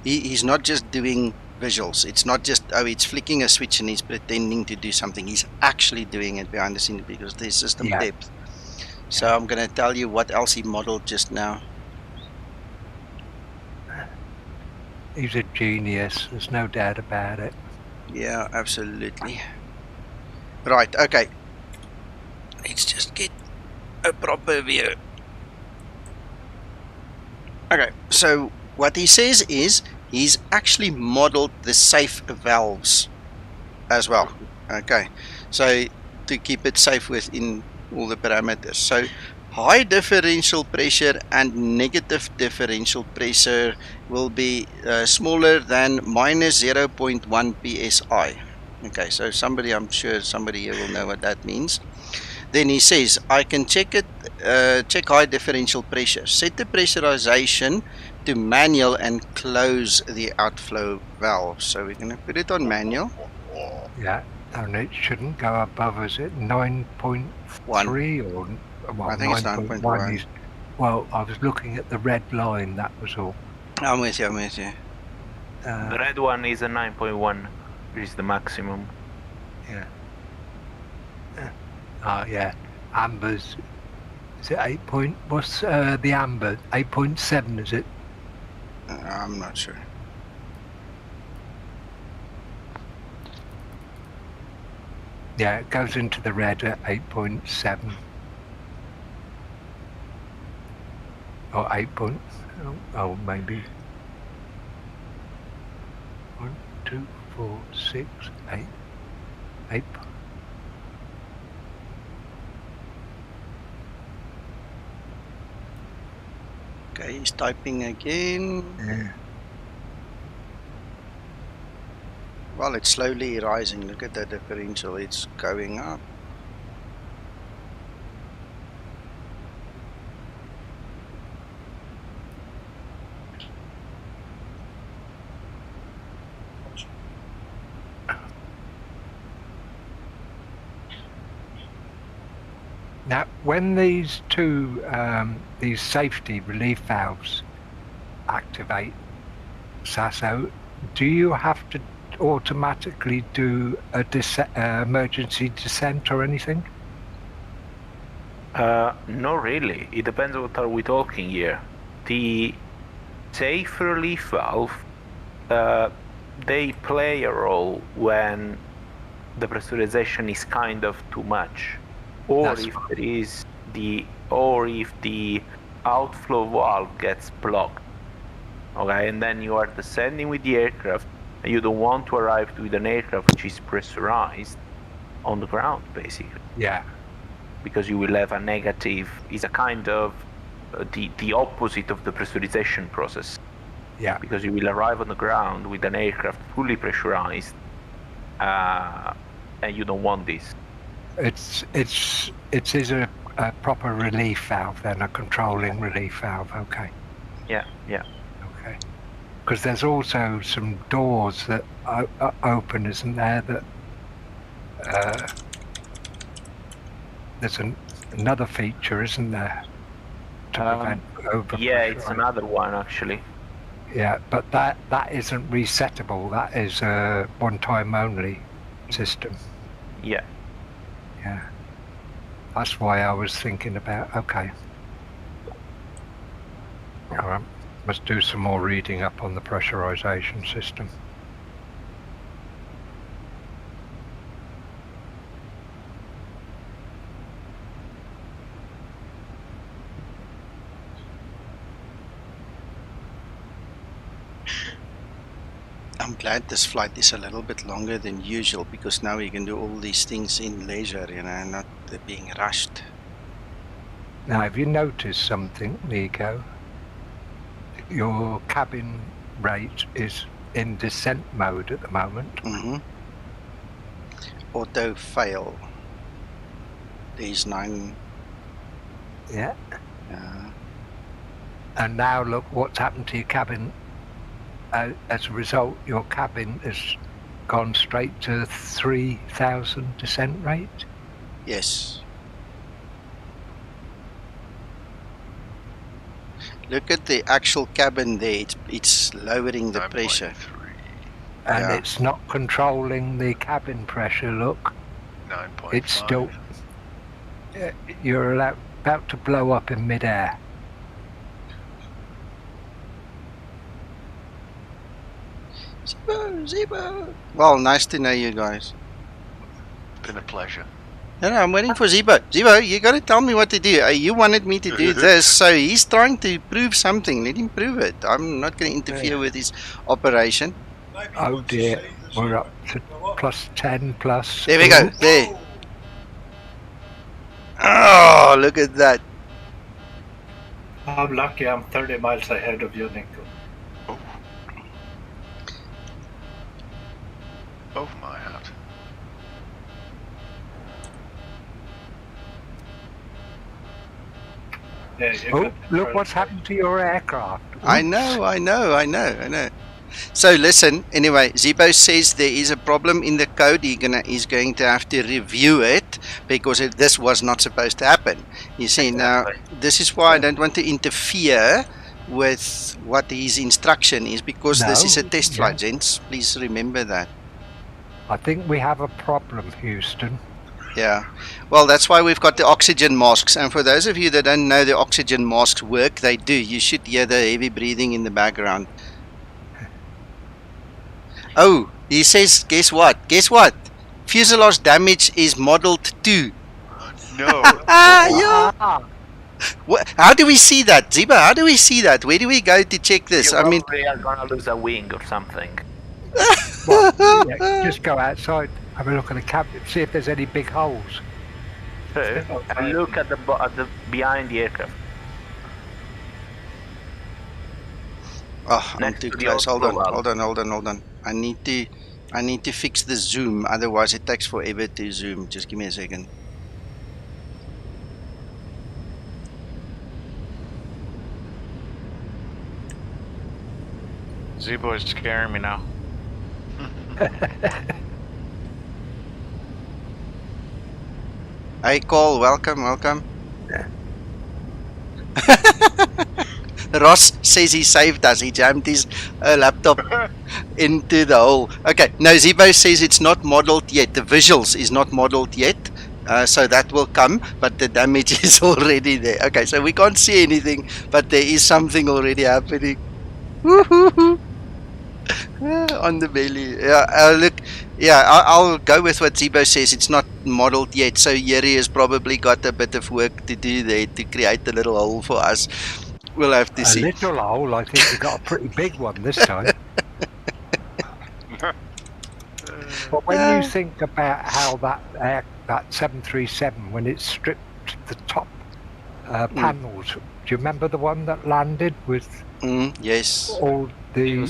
he's not just doing visuals. It's not just, it's flicking a switch and he's pretending to do something. He's actually doing it behind the scenes because there's system depth. So I'm going to tell you what else he modeled just now. He's a genius. There's no doubt about it. Yeah, absolutely. Right, okay. Let's just get a proper view. Okay, so what he says is he's actually modeled the safe valves as well. Okay, so to keep it safe within all the parameters. So high differential pressure and negative differential pressure will be smaller than minus 0.1 psi. Okay, so I'm sure somebody here will know what that means. Then he says, I can check high differential pressure. Set the pressurization to manual and close the outflow valve. So we're going to put it on manual. Yeah, and it shouldn't go above, is it 9.3 or? Well, I think it's 9.1. Well, I was looking at the red line, that was all. I'm with you. The red one is a 9.1, which is the maximum. Yeah. Yeah. Amber's, is it 8 point? What's the amber? 8.7, is it? I'm not sure. Yeah, it goes into the red at 8.7. Or 8 point. Oh, maybe. 1, 2, 4, 6, 8. 8. Okay, he's typing again. Yeah. Well, it's slowly rising. Look at the differential. It's going up. Now, when these two, these safety relief valves activate, Sasso, do you have to automatically do a emergency descent or anything? No, really. It depends on what are we talking here. The safe relief valve, they play a role when the pressurization is kind of too much, or That's if there is or if the outflow valve gets blocked. Okay, and then you are descending with the aircraft, and you don't want to arrive with an aircraft which is pressurized on the ground, basically. Yeah. Because you will have a negative, is a kind of the opposite of the pressurization process. Yeah. Because you will arrive on the ground with an aircraft fully pressurized, and you don't want this. It is a proper relief valve then, a controlling relief valve. Okay. Yeah. Okay. Because there's also some doors that open, isn't there? That there's another feature, isn't there? To prevent overpressure. Yeah, it's another one actually. Yeah, but that isn't resettable. That is a one-time only system. Yeah. Yeah. That's why I was thinking about, okay. All right, must do some more reading up on the pressurization system. I'm glad this flight is a little bit longer than usual, because now we can do all these things in leisure, you know, not being rushed. Now, have you noticed something, Nico? Your cabin rate is in descent mode at the moment. Mm-hmm. Auto fail. There's 9. Yeah. Yeah. And now look what's happened to your cabin. As a result, your cabin has gone straight to 3,000 descent rate. Yes. Look at the actual cabin there. It's lowering the pressure. And Yeah. it's not controlling the cabin pressure, look. 9.5. It's still... You're about to blow up in midair. Zibo. Well, nice to know you guys. Been a pleasure. No, I'm waiting for Zibo. Zibo, you got to tell me what to do. You wanted me to do this, so he's trying to prove something. Let him prove it. I'm not going to interfere with his operation. Oh dear, we're up to plus 10 plus. There we go. There. Oh, look at that. I'm lucky I'm 30 miles ahead of you, Nico. Oh my hat. Yeah, you Oh, got look what's happened to your aircraft. I know. So listen, anyway, Zibo says there is a problem in the code. He's going to have to review it, because this was not supposed to happen. You see, now this is why I don't want to interfere with what his instruction is, because this is a test flight, gents. Please remember that. I think we have a problem, Houston. Yeah, well, that's why we've got the oxygen masks. And for those of you that don't know the oxygen masks work, they do. You should hear the heavy breathing in the background. Oh, he says, guess what? Fuselage damage is modeled 2. No. Yeah. How do we see that, Ziba? How do we see that? Where do we go to check this? You I mean, probably are gonna lose a wing or something. Well, yeah, just go outside, have a look at the cabin, see if there's any big holes. And look at the behind the aircraft. oh, I'm Next too to the close. Hold outflow on. I need to fix the zoom. Otherwise, it takes forever to zoom. Just give me a second. Zibo is scaring me now. Hey, Cole, welcome. Ross says he saved us. He jammed his laptop into the hole. Okay, no, Zibo says it's not modeled yet. The visuals is not modeled yet. So that will come, but the damage is already there. Okay, so we can't see anything, but there is something already happening. Woohoo! On the belly. Yeah, look, yeah, I'll go with what Zibo says. It's not modeled yet, so Yeri has probably got a bit of work to do there to create a little hole for us. We'll have to A see. little hole, I think you got a pretty big one this time. But when you think about how that 737, when it stripped the top panels, do you remember the one that landed with Yes. all the...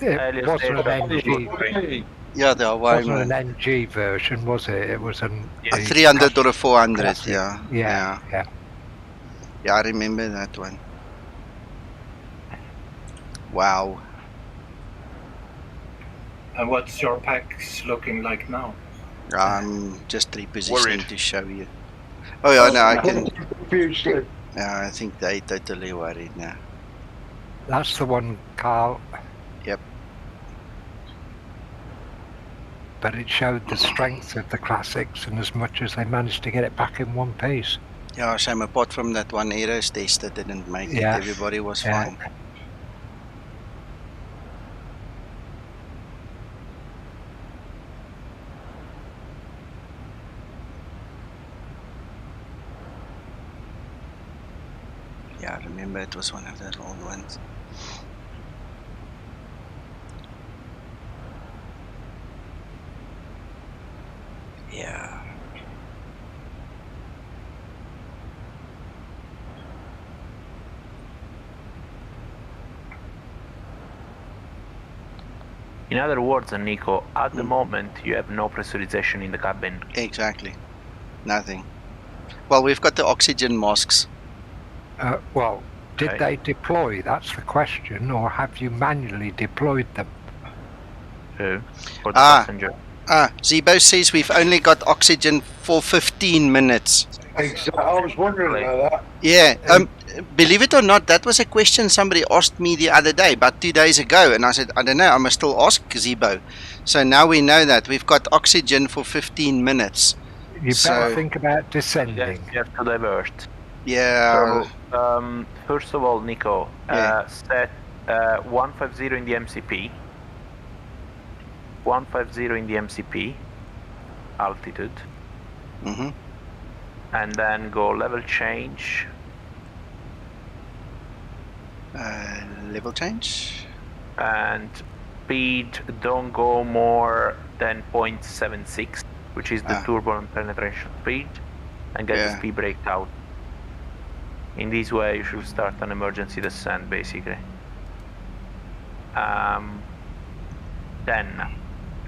It wasn't an NG. Yeah, the Hawaii Wasn't one. an NG version, was it? It was an A 300 or a 400, classic. yeah. Yeah. Yeah, I remember that one. Wow. And what's your packs looking like now? I'm just repositioning Worried. to show you. Oh yeah, no, I can. Yeah, I think they totally worried now. That's the one, Carl. Yep. But it showed the strength of the classics, and as much as they managed to get it back in one piece. Yeah, Sam, apart from that one Aeros test that didn't make it, Yeah. everybody was Yeah. fine. Yeah, I remember it was one of those old ones. Yeah. In other words, Nico, at the moment you have no pressurization in the cabin. Exactly. Nothing. Well, we've got the oxygen masks. Well, did Okay. they deploy? That's the question, or have you manually deployed them? Who? For the Ah. passenger. Zibo says we've only got oxygen for 15 minutes. Exactly. I was wondering about that. Yeah, believe it or not, that was a question somebody asked me the other day, about 2 days ago, and I said, I don't know, I must still ask Zibo. So now we know that we've got oxygen for 15 minutes. You So- better think about Yes, descending. you have to divert. Yeah, So, first of all, Nico, Yeah. set 150 in the MCP. 150 in the MCP altitude, mhm. and then go level change. Level change. And speed don't go more than 0.76, which is the turbulent penetration speed, and get the Yeah. speed brake out. In this way you should start an emergency descent basically. Then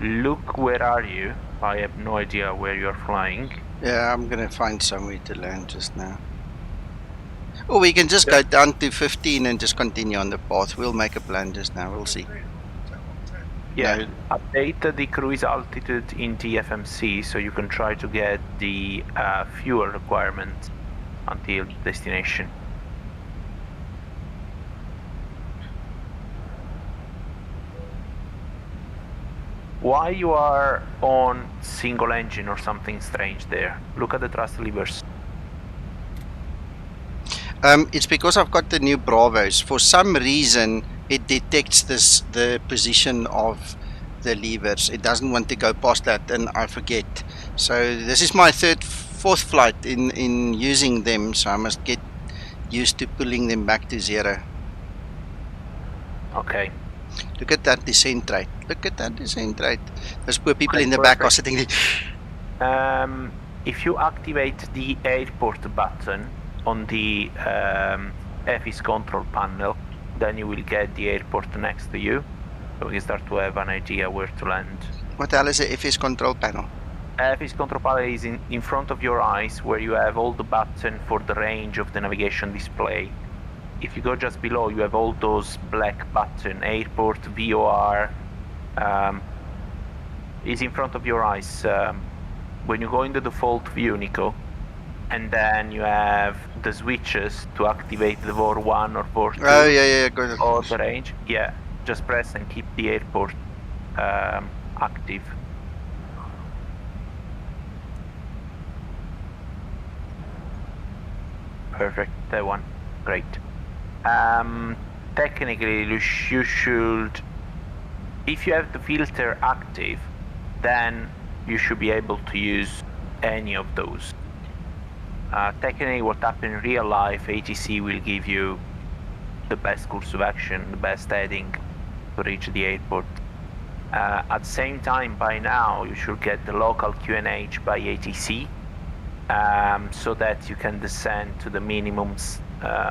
look, where are you? I have no idea where you're flying. Yeah, I'm gonna find somewhere to land just now. Or we can just go down to 15 and just continue on the path. We'll make a plan just now, we'll see. Yeah, No. update the cruise altitude in TFMC so you can try to get the fuel requirement until destination. Why you are on single engine or something strange there? Look at the thrust levers. It's because I've got the new Bravos. For some reason, it detects the position of the levers. It doesn't want to go past that, and I forget. So this is my fourth flight in using them, so I must get used to pulling them back to zero. Okay. Look at that descent rate. Look at that descent rate. Those poor people Okay, in the back are perfect. sitting there. If you activate the airport button on the FS control panel, then you will get the airport next to you, so we can start to have an idea where to land. What the hell is the FS control panel? FS control panel is in front of your eyes, where you have all the buttons for the range of the navigation display. If you go just below, you have all those black buttons, airport, VOR, is in front of your eyes. When you go in the default view, Nico, and then you have the switches to activate the VOR 1 or VOR 2. Oh, yeah, got it. Or the range. Yeah, just press and keep the airport active. Perfect, that one. Great. Technically, you should, if you have the filter active, then you should be able to use any of those. Technically, what happens in real life, ATC will give you the best course of action, the best heading to reach the airport. At the same time, by now, you should get the local QNH by ATC, so that you can descend to the minimum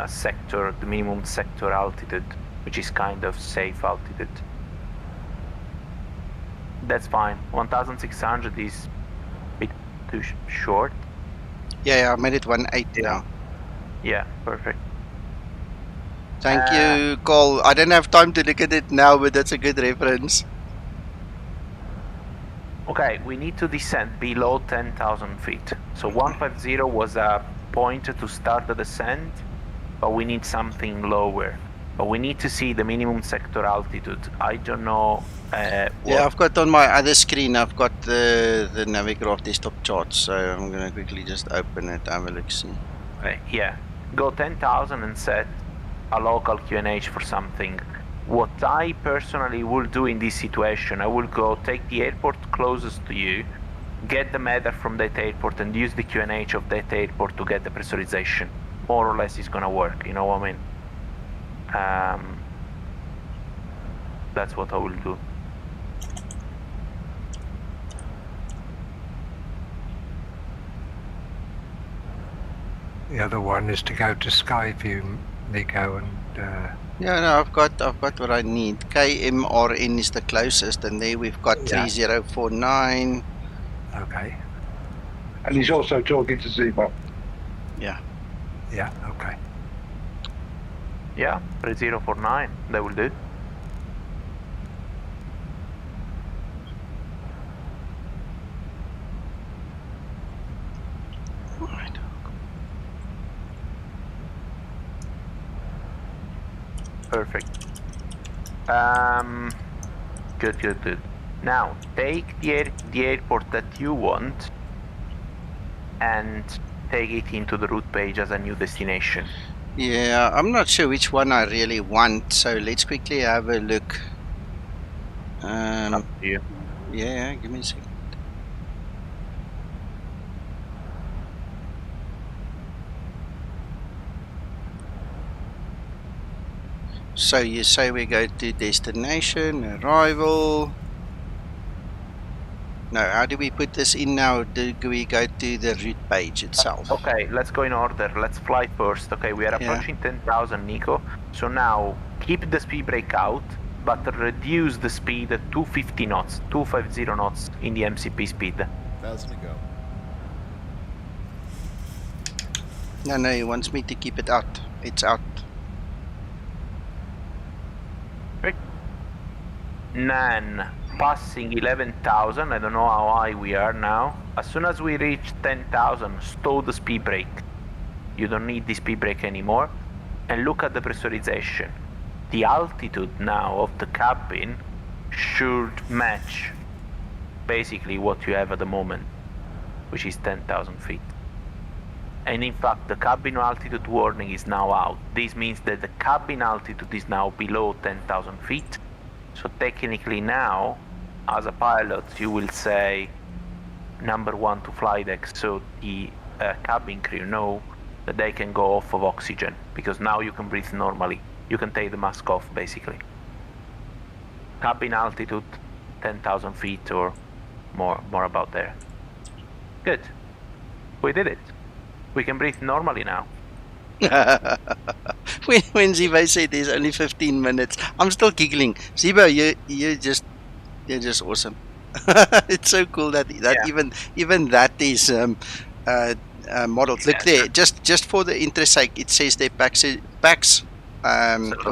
sector altitude, which is kind of safe altitude. That's fine. 1,600 is a bit too short. Yeah, I made it 1.8 now. Yeah, perfect. Thank you, Cole. I don't have time to look at it now, but that's a good reference. Okay, we need to descend below 10,000 feet. So 150 was a point to start the descent, but we need something lower. But we need to see the minimum sector altitude. I don't know. Yeah, I've got on my other screen, I've got the Navigraph desktop chart, so I'm going to quickly just open it, have a look, see. Yeah, go 10,000 and set a local QNH for something. What I personally will do in this situation, I will go take the airport closest to you, get the matter from that airport and use the QNH of that airport to get the pressurization. More or less it's gonna work, you know what I mean? That's what I will do. The other one is to go to Skyview, Nico, and yeah, no, I've got what I need. KMRN is the closest, and there we've got 3049. Okay. And he's also talking to Zibo. Yeah. Yeah, okay. Yeah, 3049, that will do. Perfect. Good. Now, take the airport that you want and take it into the route page as a new destination. Yeah, I'm not sure which one I really want, so let's quickly have a look. Up to you. Yeah, give me a second. So you say we go to destination, arrival. No, how do we put this in now? Do we go to the route page itself? Okay, let's go in order. Let's fly first. Okay, we are approaching 10,000, Nico. So now keep the speed brake out, but reduce the speed at 250 knots, 250 knots in the MCP speed. 1,000 to go. No, he wants me to keep it out. It's out. Then passing 11,000, I don't know how high we are now. As soon as we reach 10,000, stall the speed brake. You don't need the speed brake anymore. And look at the pressurization. The altitude now of the cabin should match basically what you have at the moment, which is 10,000 feet. And in fact, the cabin altitude warning is now out. This means that the cabin altitude is now below 10,000 feet. So technically now, as a pilot, you will say number 1 to flight deck, so the cabin crew know that they can go off of oxygen, because now you can breathe normally. You can take the mask off, basically. Cabin altitude, 10,000 feet or more about there. Good. We did it. We can breathe normally now. when Zibo said there's only 15 minutes, I'm still giggling. Zibo, you're just awesome. It's so cool that even that is modeled. Look there, just for the interest sake, it says their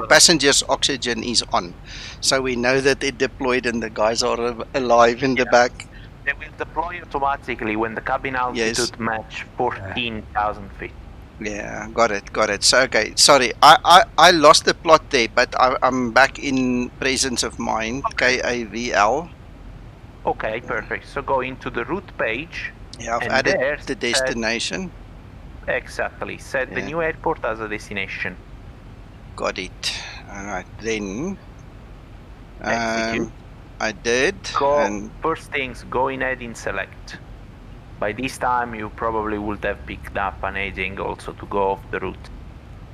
passengers' oxygen is on, so we know that it deployed and the guys are alive in the back. They will deploy automatically when the cabin altitude match 14,000 feet. Yeah, got it. So, okay, sorry, I lost the plot there, but I'm back in presence of mind. KAVL. Okay, perfect. So go into the route page. Yeah, I've and added there the destination. Exactly. Set the new airport as a destination. Got it. All right, then. Execute. I did. Go. First things, go in heading select. By this time, you probably would have picked up an heading also to go off the route.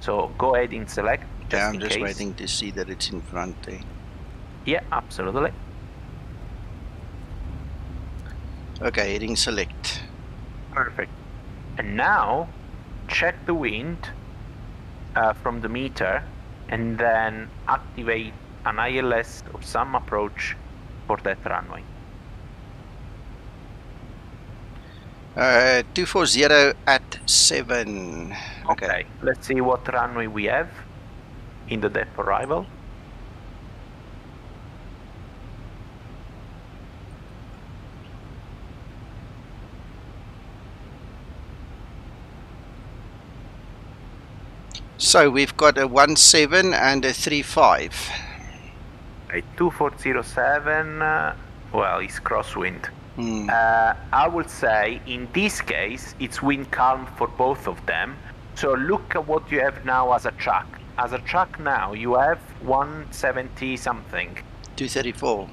So go ahead and select just yeah, I'm in just case. waiting to see that it's in front there. Yeah, absolutely. Okay, heading select. Perfect. And now check the wind from the meter and then activate an ILS or some approach for that runway. 240 at 7. Okay, let's see what runway we have in the depth arrival. So we've got a 17 and a 35. A 2407, well, it's crosswind. Hmm. I would say in this case it's wind calm for both of them. So look at what you have now as a track. As a track now you have 170 something. 234.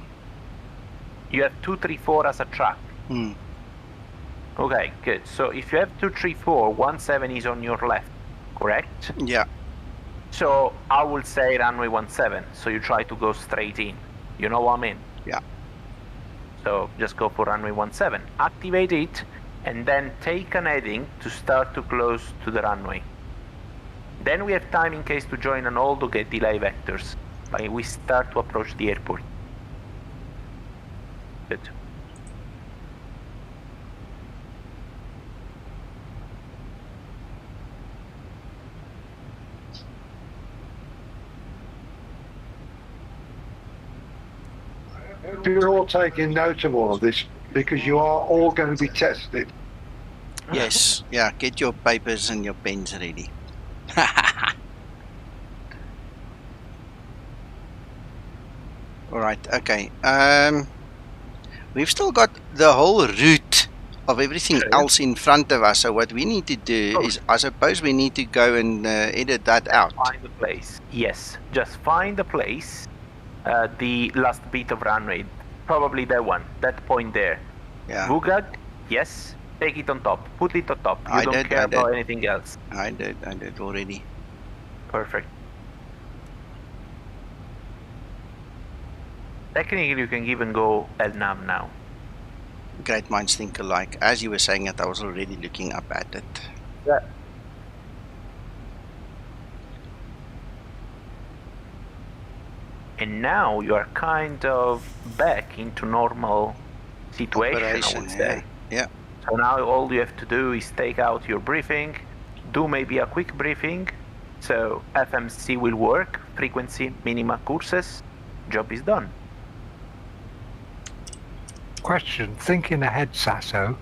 You have 234 as a track. Hmm. Okay, good. So if you have 234, 17 is on your left, correct? Yeah. So I will say runway 17. So you try to go straight in. You know what I mean? Yeah. So just go for runway 17. Activate it and then take an heading to start to close to the runway. Then we have time in case to join an hold or get delay vectors. Like we start to approach the airport. Good. You're all taking note of all of this because you are all going to be tested. Yes. Yeah, get your papers and your pens ready. All right, okay. We've still got the whole route of everything else in front of us. So what we need to do is, I suppose we need to go and edit that out. Find the place. Yes, just find the place. The last bit of runway, probably that one, that point there. Yeah. Vugag, yes, take it on top, put it on top. You don't care about anything else. I did already. Perfect. Technically, you can even go LNAV now. Great minds think alike. As you were saying it, I was already looking up at it. Yeah. And now you are kind of back into normal situation, I would say. Yeah. So now all you have to do is take out your briefing, do maybe a quick briefing. So FMC will work, frequency, minima, courses, job is done. Question, thinking ahead, Sasso.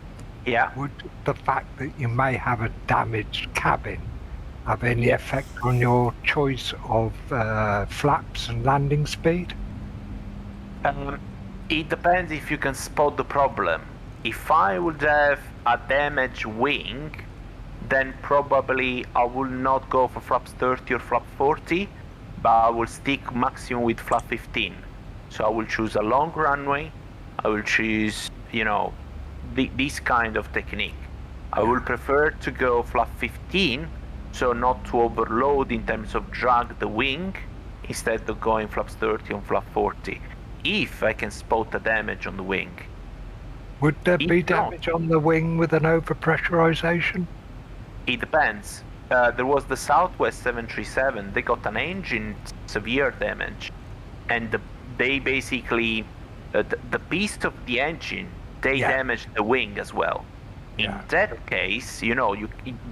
Yeah. Would the fact that you may have a damaged cabin have any effect on your choice of flaps and landing speed? It depends if you can spot the problem. If I would have a damaged wing, then probably I will not go for flaps 30 or flap 40, but I will stick maximum with flap 15. So I will choose a long runway. I will choose, you know, this kind of technique. I will prefer to go flap 15, so not to overload in terms of drag the wing, instead of going flaps 30 on flap 40, if I can spot the damage on the wing. Would there be damage on the wing with an overpressurization? It depends. There was the Southwest 737, they got an engine severe damage, and they basically, the piece of the engine, they damaged the wing as well. In that case, you know,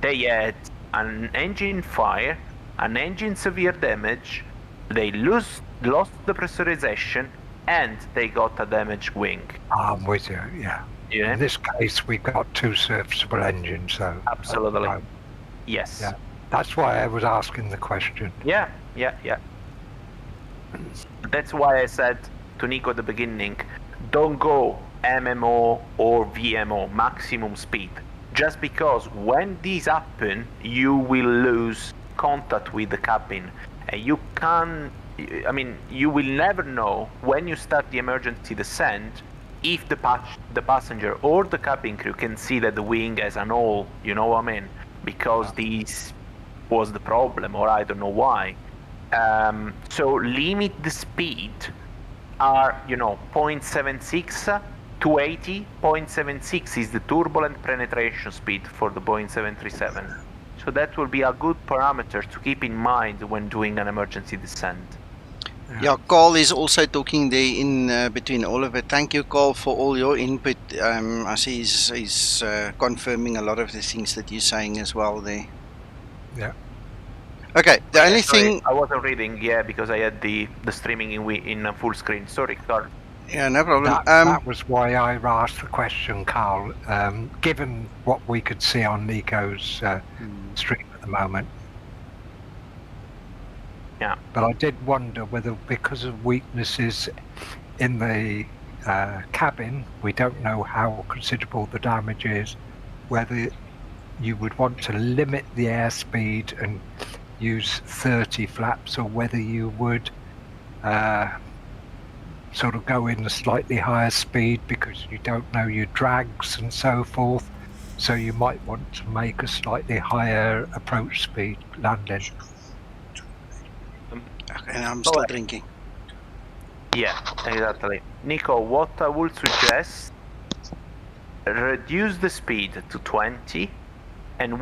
they had an engine fire, an engine severe damage, they lost the pressurization, and they got a damaged wing. I'm with you, yeah. Yeah. In this case, we've got 2 serviceable engines, so Absolutely. Yes. Yeah. That's why I was asking the question. Yeah. That's why I said to Nico at the beginning, don't go MMO or VMO, maximum speed. Just because when these happen, you will lose contact with the cabin. And you will never know when you start the emergency descent if the passenger or the cabin crew can see that the wing has an hole, you know what I mean? Because this was the problem, or I don't know why. So limit the speed are 0.76 to 80. 0.76 is the turbulent penetration speed for the Boeing 737. So that will be a good parameter to keep in mind when doing an emergency descent. Yeah, Carl is also talking there in between all of it. Thank you, Carl, for all your input. I see he's confirming a lot of the things that you're saying as well there. Yeah. Okay, the only thing... I wasn't reading, because I had the streaming in full screen. Sorry, Carl. Yeah, no problem. That was why I asked the question, Carl. Given what we could see on Nico's stream at the moment. Yeah. But I did wonder whether, because of weaknesses in the cabin, we don't know how considerable the damage is, whether you would want to limit the airspeed and use 30 flaps, or whether you would sort of go in a slightly higher speed because you don't know your drags and so forth. So you might want to make a slightly higher approach speed landing. Okay, I'm still drinking. Yeah, exactly. Nico, what I would suggest, reduce the speed to 20. And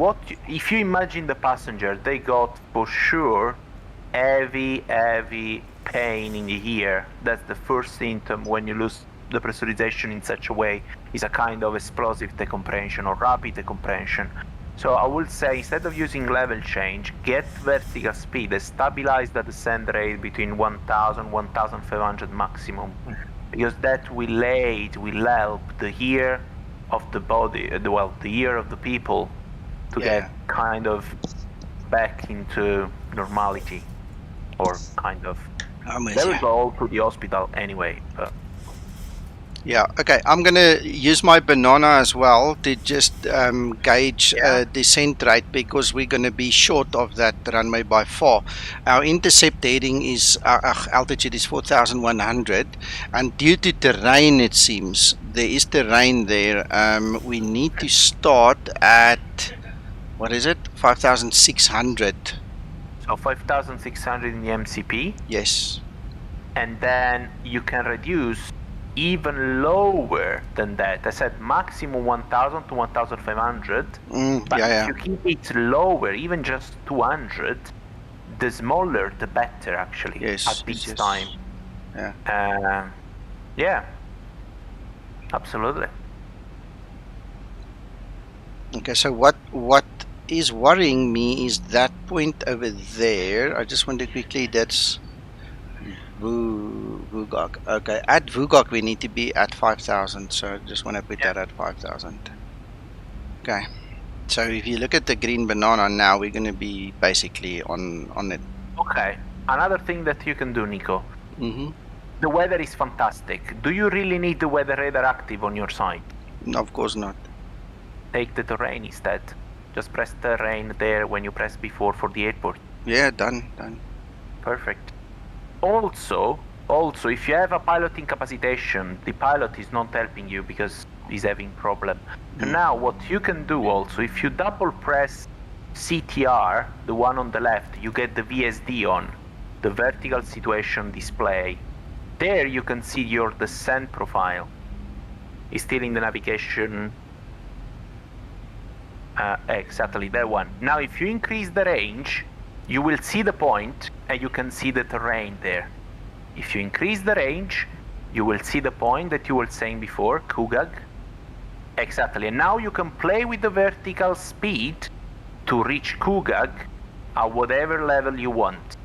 if you imagine the passenger, they got for sure heavy pain in the ear. That's the first symptom when you lose the pressurization in such a way. Is a kind of explosive decompression or rapid decompression. So I would say, instead of using level change, get vertical speed and stabilize the descent rate between 1000 1500 maximum, because that will help the ear of the body, the ear of the people, to get kind of back into normality, or kind of. They will go to the hospital anyway. Yeah, okay, I'm going to use my banana as well to just gauge descent rate, because we're going to be short of that runway by far. Our intercept heading is, altitude is 4,100, and due to terrain, it seems, there is terrain there, we need to start at, what is it, 5,600. So 5,600 in the MCP? Yes. And then you can reduce even lower than that. I said maximum 1,000 to 1,500. But if you keep it lower, even just 200, the smaller the better, actually. At this time. Yeah. Absolutely. Okay, so what is worrying me is that point over there. I just want to quickly, that's Vugok. Okay, at Vugok we need to be at 5,000, so I just want to put that at 5,000. Okay, so if you look at the green banana now, we're going to be basically on it. Okay, another thing that you can do, Nico. The weather is fantastic. Do you really need the weather radar active on your side? No, of course not. Take the terrain instead. Just press terrain there when you press before for the airport. Yeah, done. Perfect. Also, if you have a pilot incapacitation, the pilot is not helping you because he's having problem. And now, what you can do also, if you double press CTR, the one on the left, you get the VSD on, the vertical situation display. There you can see your descent profile. It's still in the navigation. Exactly, that one. Now, if you increase the range, you will see the point and you can see the terrain there. If you increase the range, you will see the point that you were saying before, Kugag. Exactly, and now you can play with the vertical speed to reach Kugag at whatever level you want.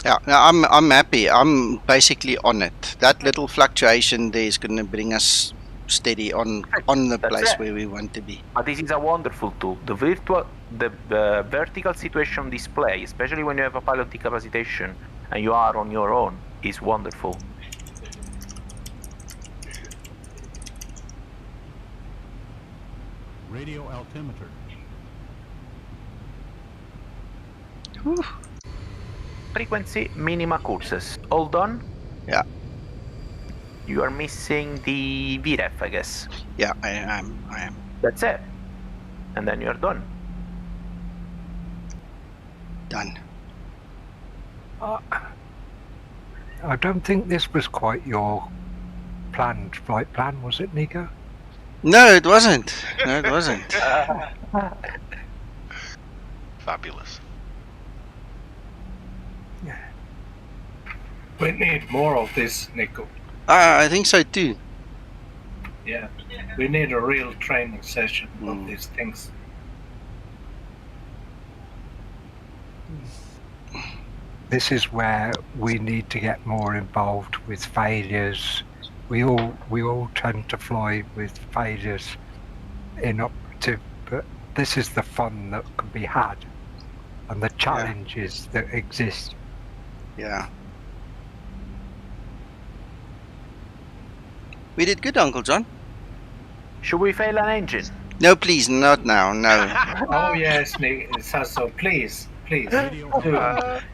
Yeah, I'm happy. I'm basically on it. That little fluctuation there is going to bring us steady on the That's place it. where we want to be. But this is a wonderful tool. The vertical situation display, especially when you have a pilot decapacitation and you are on your own, is wonderful. Radio altimeter. Whew. Frequency minima courses. All done? Yeah. You are missing the VNAV, I guess. Yeah, I am. That's it. And then you're done. Done. I don't think this was quite your planned flight plan, was it, Nico? No, it wasn't. No, it wasn't. Fabulous. We need more of this, Nico. I think so too. Yeah, we need a real training session of these things. This is where we need to get more involved with failures. We all tend to fly with failures in operative, but this is the fun that can be had and the challenges that exist. Yeah. We did good, Uncle John. Should we fail an engine? No, please, not now. No. Oh yes, Nick, Sasso, please. Do it.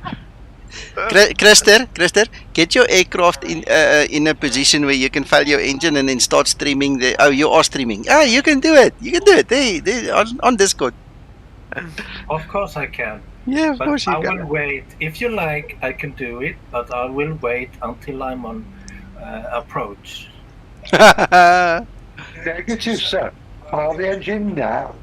Christer, get your aircraft in a position where you can fail your engine and then start streaming. Oh, you are streaming. Ah, you can do it. You can do it. There on Discord. Of course I can. Yeah, of But course you I can. will wait. If you like, I can do it, but I will wait until I'm on approach. Negative, sir. Fire the engine now.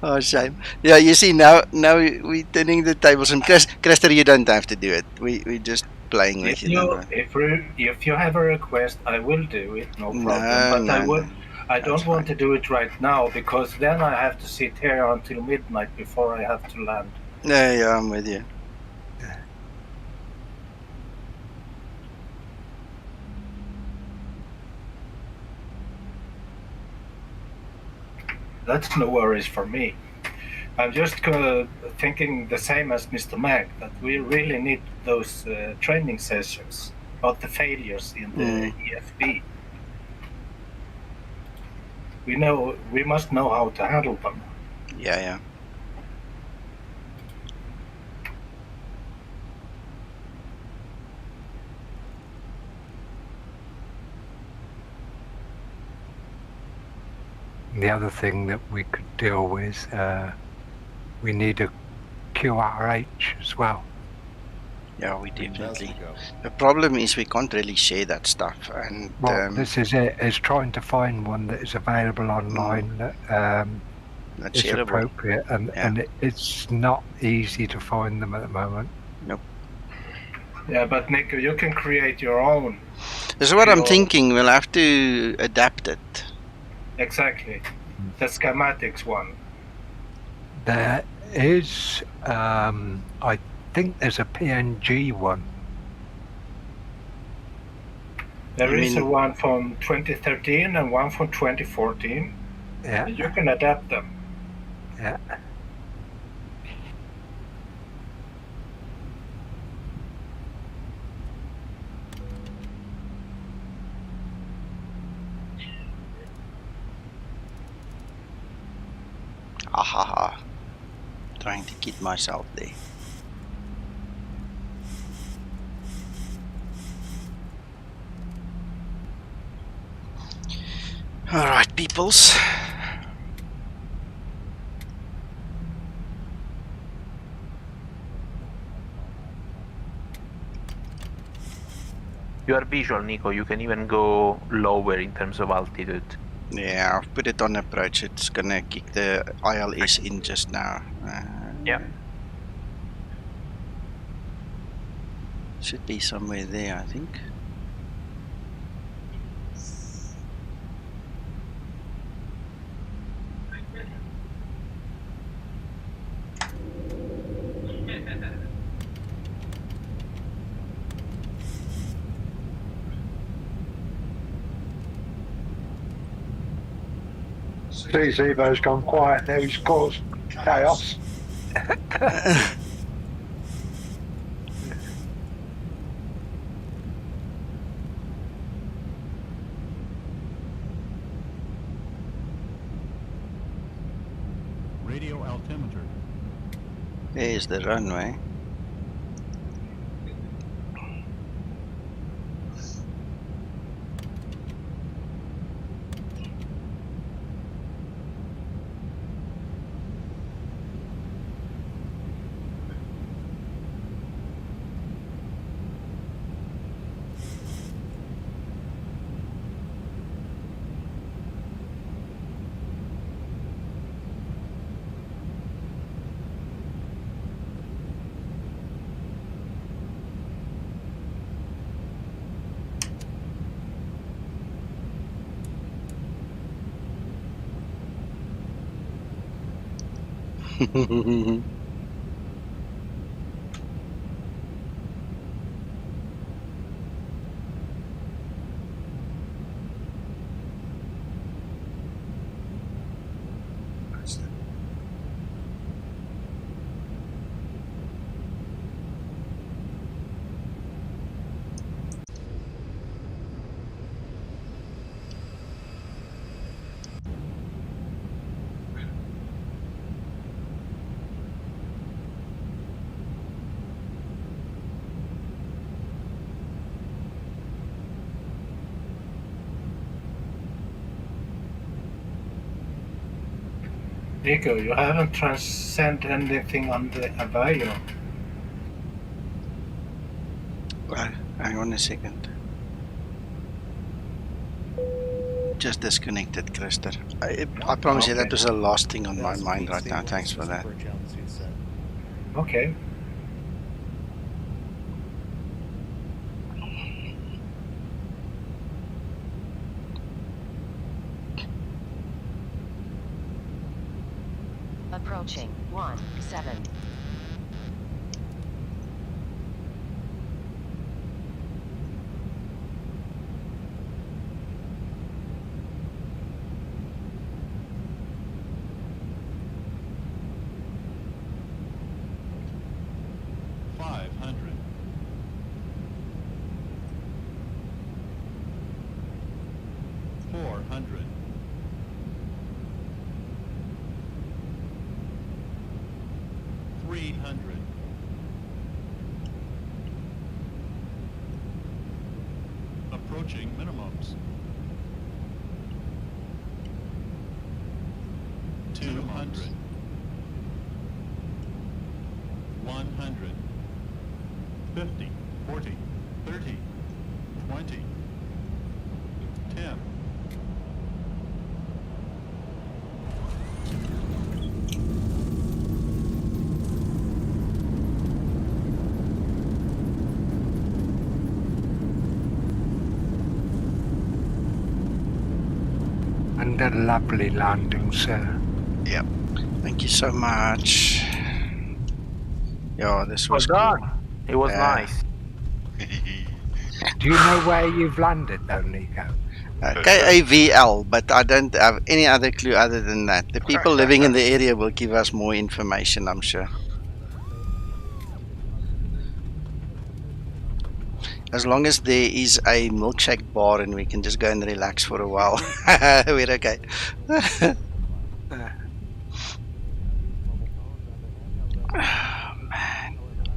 Oh, shame. Yeah, you see, now we're turning the tables. And Christer, you don't have to do it. We're just playing with you. If you have a request, I will do it, no problem. I don't want to do it right now because then I have to sit here until midnight before I have to land. Yeah, I'm with you. That's no worries for me. I'm just thinking the same as Mr. Mac, that we really need those training sessions about the failures in the EFB. We must know how to handle them. Yeah. The other thing that we could deal with, we need a QRH as well. Yeah, we definitely. The problem is we can't really share that stuff, and this is it. Is trying to find one that is available online that that's is appropriate, and it's not easy to find them at the moment. Nope. Yeah, but Nico, you can create your own. This is what I'm thinking. We'll have to adapt it. Exactly. The schematics one. There is, I think there's a PNG one. There is a one from 2013 and one from 2014. Yeah. You can adapt them. Yeah. Ahaha. Trying to keep myself there. Alright, peoples. You are visual, Nico. You can even go lower in terms of altitude. Yeah, I've put it on approach. It's gonna kick the ILS in just now. Yeah. Should be somewhere there, I think. see Zibo's gone quiet now. He's caused chaos. Radio altimeter. There's the runway. Nico, you haven't transcend anything on the xEnviro. Hang on a second. Just disconnected, Krister. I promise you that was the last thing on my mind right now. Thanks for that. Okay. Approaching 17. Approaching minimums. 200. 100. 50. 40. 30. 20. 10. And a lovely landing, sir. Yep. Thank you so much. Yeah, this was Well cool. done. It was nice. Do you know where you've landed, though, Nico? KAVL, but I don't have any other clue other than that. The people living in the area will give us more information, I'm sure. As long as there is a milkshake bar and we can just go and relax for a while, we're okay. Man,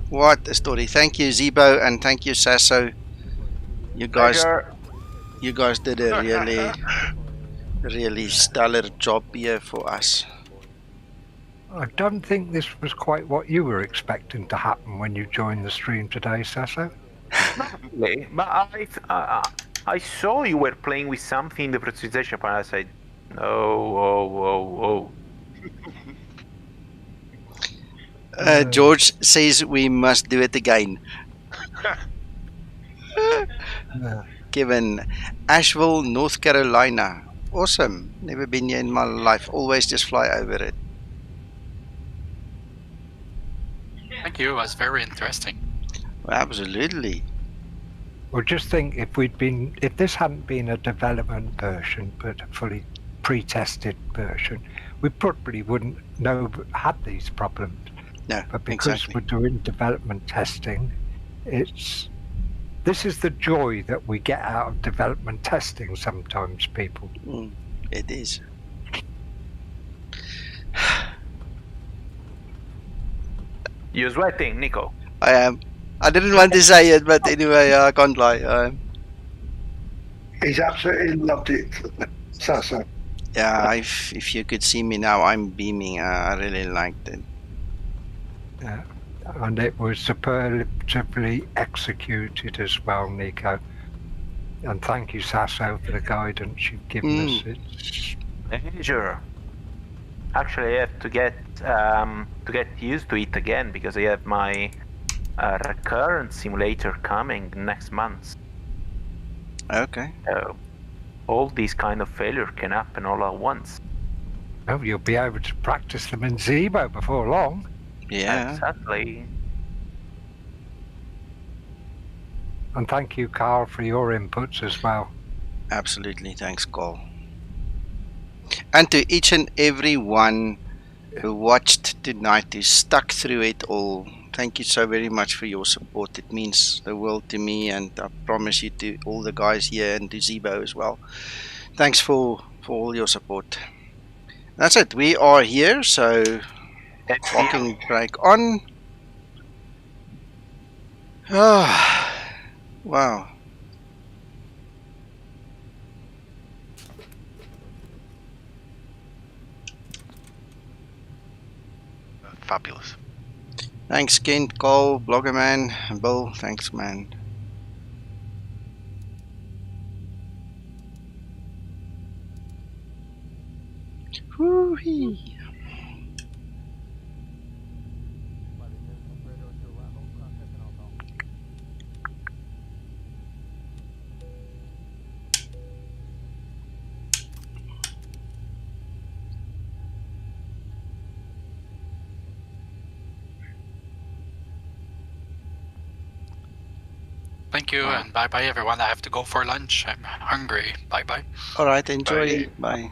what a story! Thank you, Zibo, and thank you, Sasso. You guys did a really stellar job here for us. I don't think this was quite what you were expecting to happen when you joined the stream today, Sasso. Not really, but I saw you were playing with something in the pressurization part. I said, oh. George says we must do it again. Kevin, Asheville, North Carolina. Awesome. Never been here in my life. Always just fly over it. Thank you. It was very interesting. Well, absolutely. Well, just think if this hadn't been a development version, but fully pre-tested version, we probably wouldn't know had these problems. No, But because exactly. we're doing development testing, this is the joy that we get out of development testing sometimes, people. It is. You're sweating, Nico. I am. I didn't want to say it, but anyway, I can't lie. He's absolutely loved it, Sasso. Yeah, if you could see me now, I'm beaming. I really liked it. Yeah. And it was superlatively executed as well, Nico. And thank you, Sasso, for the guidance you've given us. It's Sure. Actually, I have to get used to it again because I have my recurrent simulator coming next month. Okay. So all these kind of failure can happen all at once. Oh, you'll be able to practice them in Zibo before long. Yeah. Exactly. And thank you, Carl, for your inputs as well. Absolutely. Thanks, Carl. And to each and every one who watched tonight, who stuck through it all, thank you so very much for your support. It means the world to me, and I promise you to all the guys here and to Zibo as well. Thanks for all your support. That's it. We are here, so walking break on. Oh, wow. Fabulous. Thanks, Kent, Cole, Bloggerman, and Bill. Thanks, man. Woo-hee. Thank you, and bye-bye, everyone. I have to go for lunch. I'm hungry. Bye-bye. All right, enjoy. Bye.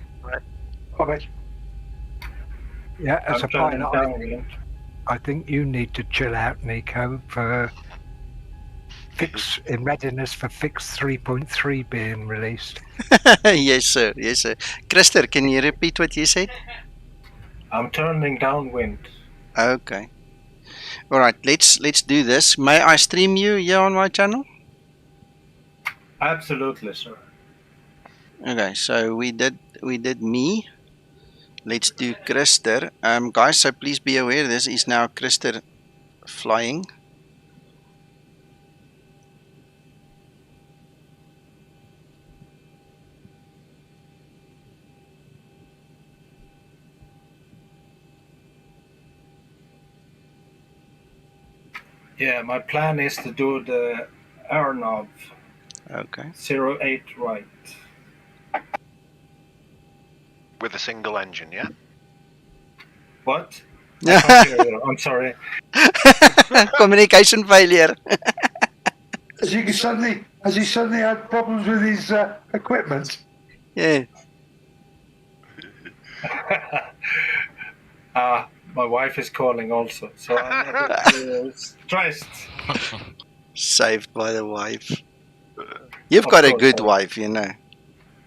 Bye. Yeah, as I'm a final, turning down. I think you need to chill out, Nico, for in readiness for Fix 3.3 being released. Yes, sir. Yes, sir. Christer, can you repeat what you said? I'm turning downwind. Okay. All right. Let's do this. May I stream you here on my channel? Absolutely, sir. Okay. So we did me. Let's do Christer. Guys, so please be aware this is now Christer flying. Yeah, my plan is to do the RNAV. Okay. 08 right. With a single engine, yeah? What? I can't hear you. I'm sorry. Communication failure. Has he suddenly had problems with his equipment? Yeah. My wife is calling also, so I'm a bit stressed. Saved by the wife. You've got a good wife, you know.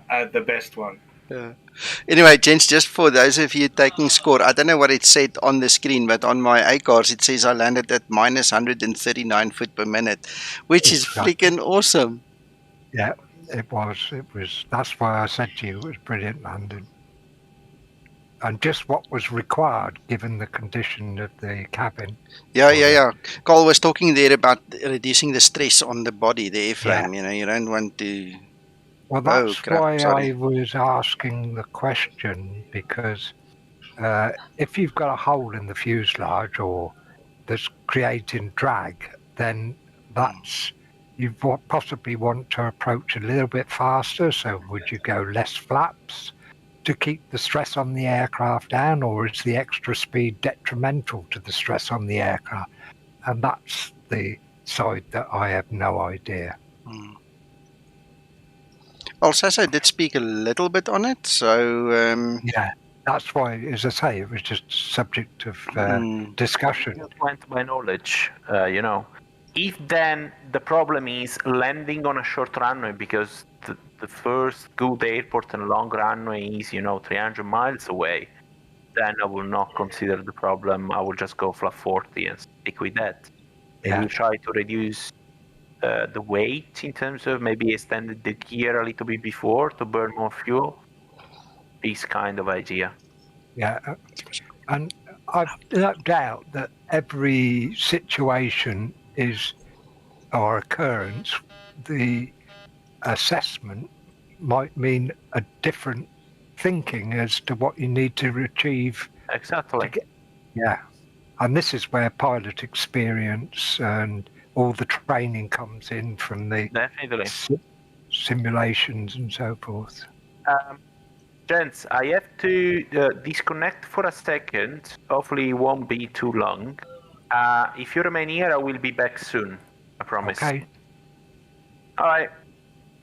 The best one. Yeah. Anyway, gents, just for those of you taking score, I don't know what it said on the screen, but on my ACARS it says I landed at minus 139 foot per minute, which is freaking awesome. Yeah, it was. That's why I said to you it was brilliant landing. And just what was required given the condition of the cabin. Yeah. Carl was talking there about reducing the stress on the body, the airframe. Yeah. You know, you don't want to. Well, that's why I was asking the question, because if you've got a hole in the fuselage or that's creating drag, then you possibly want to approach a little bit faster. So would you go less flaps to keep the stress on the aircraft down, or is the extra speed detrimental to the stress on the aircraft? And that's the side that I have no idea. Well, Sasso did speak a little bit on it, so Yeah, that's why, as I say, it was just subject of discussion. Just went by knowledge, you know. If then the problem is landing on a short runway because the first good airport and long runway is, 300 miles away, then I will not consider the problem. I will just go flat 40 and stick with that. Maybe Yeah. try to reduce the weight in terms of maybe extend the gear a little bit before to burn more fuel. This kind of idea. Yeah, and I've no doubt that every situation is or occurrence, the assessment might mean a different thinking as to what you need to achieve. Exactly. Yeah, and this is where pilot experience and all the training comes in from the Definitely. simulations and so forth. Gents, I have to disconnect for a second. Hopefully it won't be too long. If you remain here, I will be back soon. I promise. Okay. All right.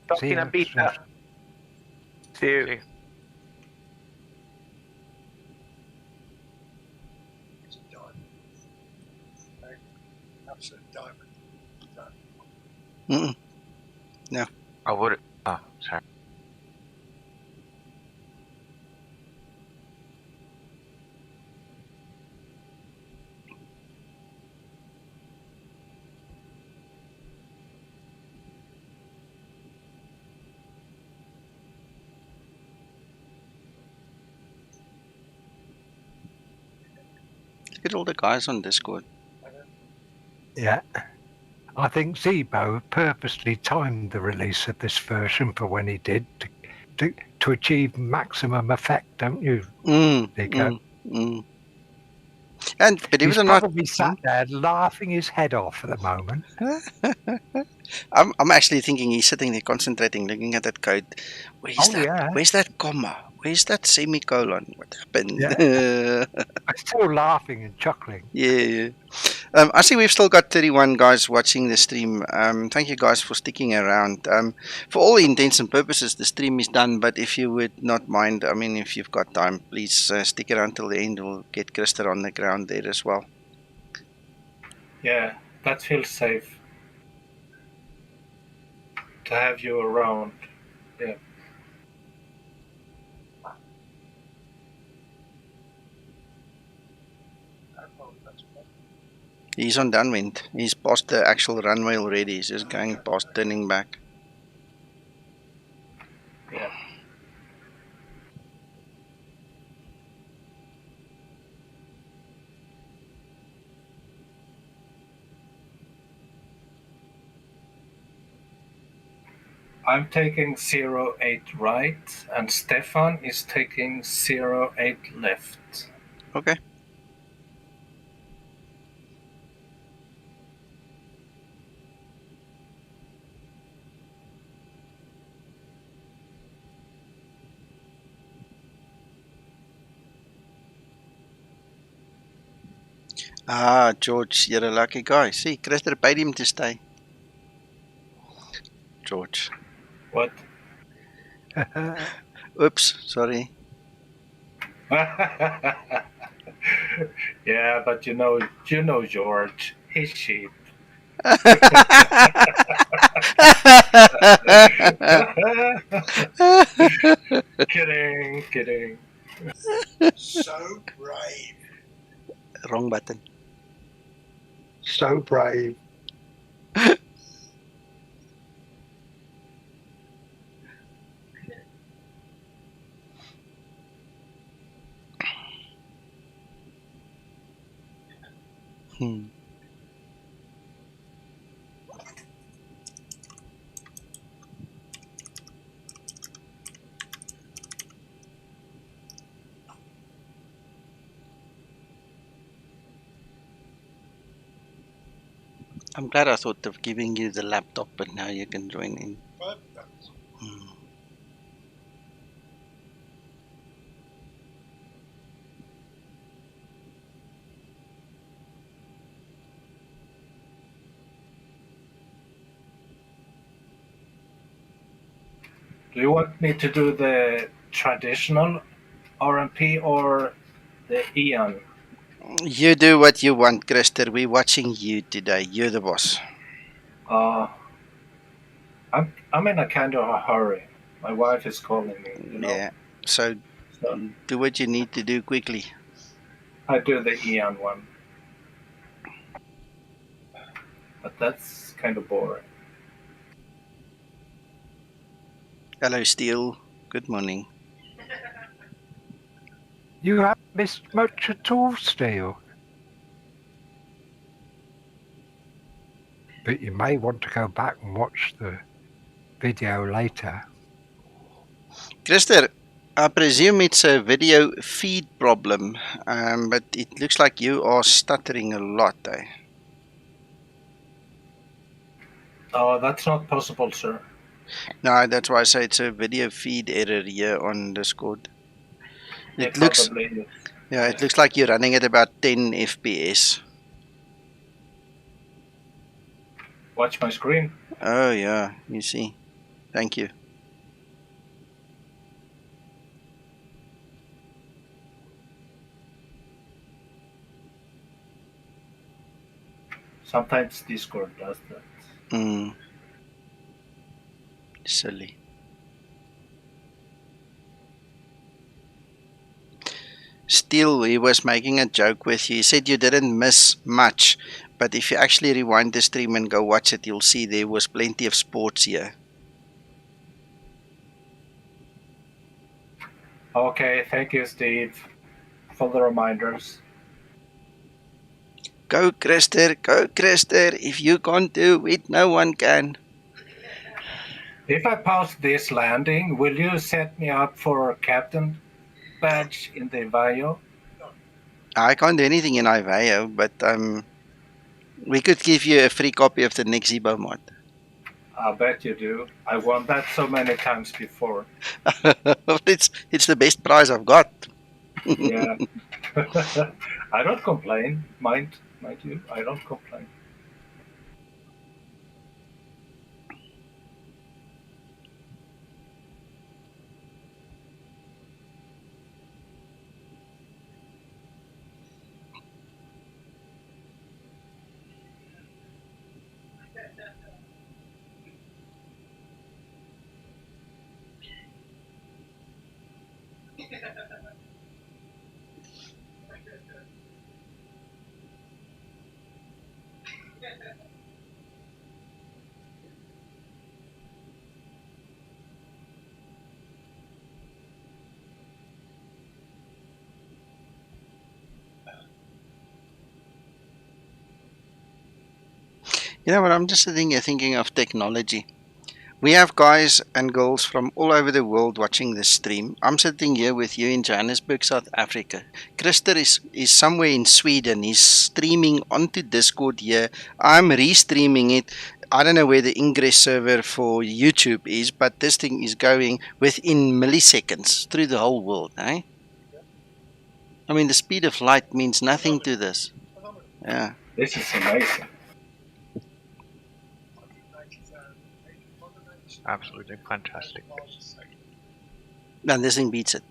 Talk See in a you. bit. See you. No. I would. Oh, sorry. Look at all the guys on Discord. Yeah. I think Zibo purposely timed the release of this version for when he did to achieve maximum effect, don't you, Nico? And believe He's it or not, probably sat there laughing his head off at the moment. I'm actually thinking he's sitting there concentrating, looking at that code. Where's that? Yeah. Where's that comma? Where's that semicolon? What happened? Yeah. I'm still laughing and chuckling. Yeah. I see we've still got 31 guys watching the stream. Thank you guys for sticking around. For all intents and purposes, the stream is done, but if you would not mind, I mean, if you've got time, please stick around till the end. We'll get Krister on the ground there as well. Yeah, that feels safe. To have you around. Yeah. He's on downwind. He's past the actual runway already. He's just going past, turning back. Yeah. I'm taking 08 right, and Stefan is taking 08 left. Okay. Ah, George, you're a lucky guy. See, Krister paid him to stay. George. What? Oops, sorry. Yeah, but you know George. He's cheap. Kidding. So brave. Wrong button. So brave. I'm glad I thought of giving you the laptop, but now you can join in. Do you want me to do the traditional RMP or the Eon? You do what you want, Christer. We're watching you today. You're the boss. I'm in a kind of a hurry. My wife is calling me. You know? Yeah. So do what you need to do quickly. I do the Eon one, but that's kind of boring. Hello, Steele. Good morning. You haven't missed much at all, Steele. But you may want to go back and watch the video later. Christer, I presume it's a video feed problem, but it looks like you are stuttering a lot, eh? Oh, that's not possible, sir. No, that's why I say it's a video feed error here on Discord. It looks, probably is. Yeah, it looks like you're running at about 10 FPS. Watch my screen. Oh yeah, you see. Thank you. Sometimes Discord does that. Silly. Still, he was making a joke with you. He said you didn't miss much, but if you actually rewind the stream and go watch it, you'll see there was plenty of sports here. Okay, thank you, Steve, for the reminders. Go, Christer, go, Christer. If you can't do it, no one can. If I pass this landing, will you set me up for captain badge in the Enviro? I can't do anything in Enviro, but we could give you a free copy of the next Zibo mod. I bet you do. I won that so many times before. It's the best prize I've got. Yeah. I don't complain, mind you. I don't complain. You know what, I'm just sitting here thinking of technology. We have guys and girls from all over the world watching this stream. I'm sitting here with you in Johannesburg, South Africa. Christer is somewhere in Sweden. He's streaming onto Discord here. I'm restreaming it. I don't know where the ingress server for YouTube is, but this thing is going within milliseconds through the whole world, eh? I mean, the speed of light means nothing to this. Yeah. This is amazing. Absolutely fantastic. And this thing beats it.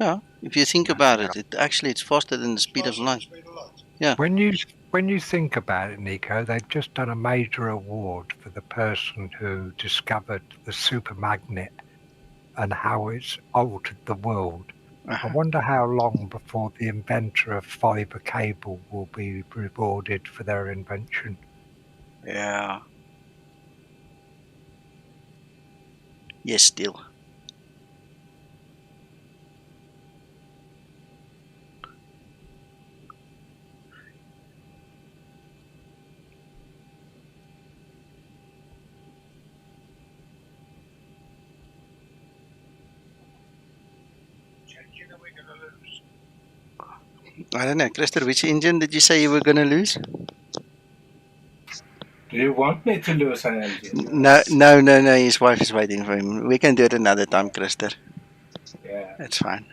Yeah, if you think about it, it's faster than the speed of light. Yeah. When you think about it, Nico, they've just done a major award for the person who discovered the supermagnet and how it's altered the world. I wonder how long before the inventor of fiber cable will be rewarded for their invention. Yeah. Yes, still. I don't know, Christer, which engine did you say you were going to lose? Do you want me to lose an engine? No. His wife is waiting for him. We can do it another time, Christer. Yeah. That's fine.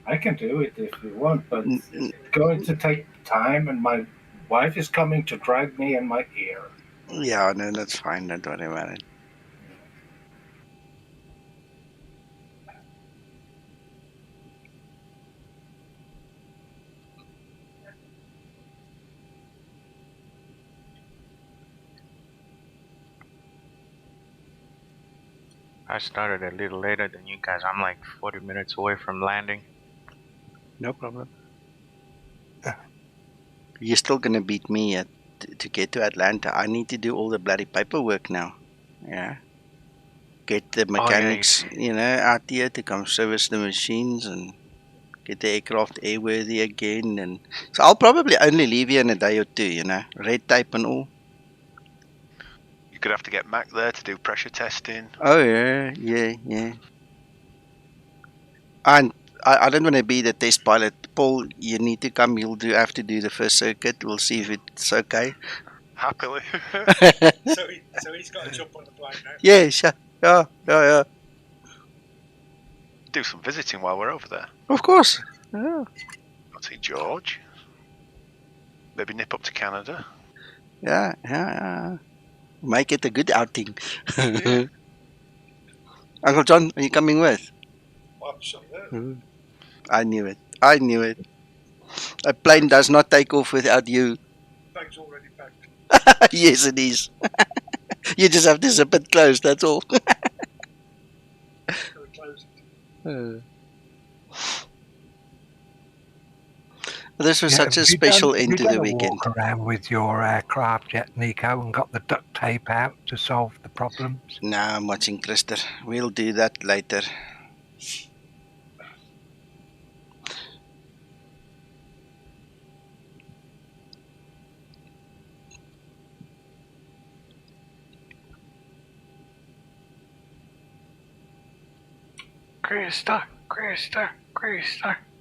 I can do it if you want, but it's going to take time, and my wife is coming to drag me in my ear. Yeah, no, that's fine. Don't worry about it. I started a little later than you guys. I'm like 40 minutes away from landing. No problem. You're still gonna beat me to get to Atlanta. I need to do all the bloody paperwork now. Yeah. Get the mechanics, out here to come service the machines and get the aircraft airworthy again. And so I'll probably only leave here in a day or two. Red tape and all. You're gonna have to get Mac there to do pressure testing. Oh yeah. And I don't want to be the test pilot. Paul, you need to come. You'll have to do the first circuit. We'll see if it's okay. Happily. so he's got a jump on the plane now. Yeah, sure. Yeah. Do some visiting while we're over there. Of course. Yeah. I'll see George. Maybe nip up to Canada. Yeah. Make it a good outing. Yeah. Uncle John, are you coming with? Absolutely. I knew it. A plane does not take off without you. Bag's already packed. Yes, it is. You just have to zip it closed, that's all. This was such a special end to the weekend. Walk around with your aircraft yet, Nico, and got the duct tape out to solve the problems? No, I'm watching Krister. We'll do that later. Krister,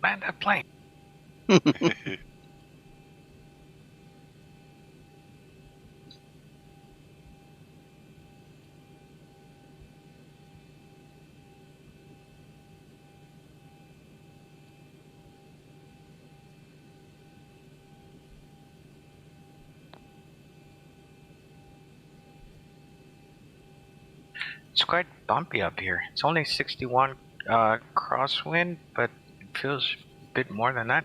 land that plane. It's quite bumpy up here. It's only 61 crosswind, but it feels a bit more than that.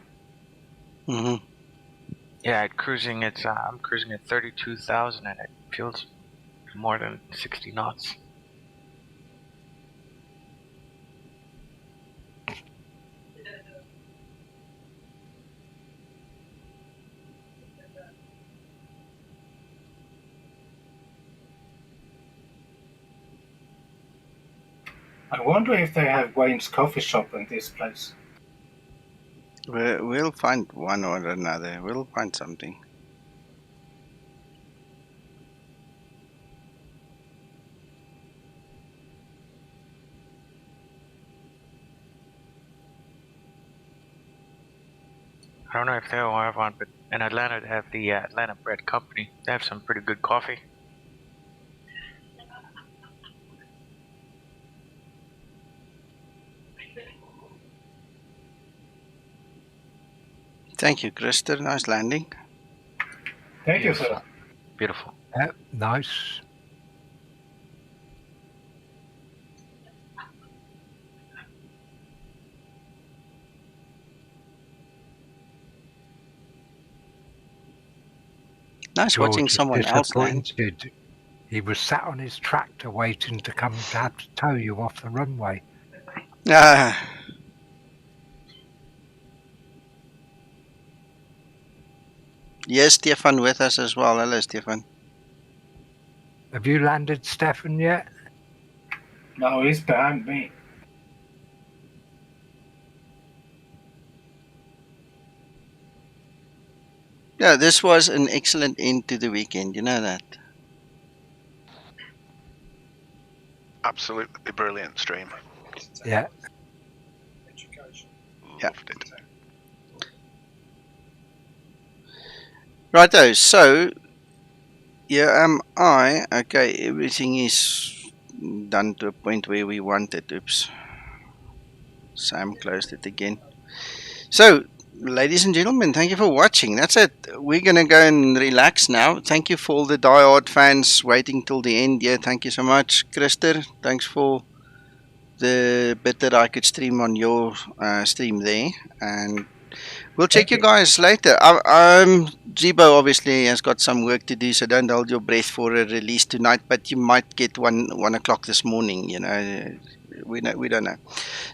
Mm-hmm. Yeah, I'm cruising at 32,000 and it feels more than 60 knots. I wonder if they have Wayne's coffee shop in this place. We'll find one or another. We'll find something. I don't know if they'll have one, but in Atlanta they have the Atlanta Bread Company. They have some pretty good coffee. Thank you, Krister. Nice landing. Thank you, sir. Beautiful. Yep, nice. Nice watching someone else land. He was sat on his tractor waiting to come to have to tow you off the runway. Yes, Stefan with us as well. Hello, Stefan. Have you landed Stefan yet? No, he's behind me. Yeah, this was an excellent end to the weekend. You know that. Absolutely brilliant stream. Yeah. Loved it. Righto, so here am I. Okay, everything is done to a point where we want it. Oops. Sam closed it again. So, ladies and gentlemen, thank you for watching. That's it. We're going to go and relax now. Thank you for all the diehard fans waiting till the end. Yeah, thank you so much. Krister, thanks for the bit that I could stream on your stream there. And We'll check Thank you you. guys later. Zibo obviously has got some work to do, so don't hold your breath for a release tonight. But you might get 1 o'clock this morning. You know, we don't know.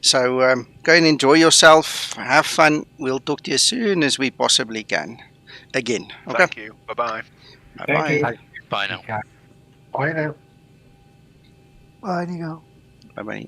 So go and enjoy yourself. Have fun. We'll talk to you as soon as we possibly can. Again. Okay. Thank you. Bye bye. Bye Thank you. Bye now. Bye now. Bye, Nico. bye.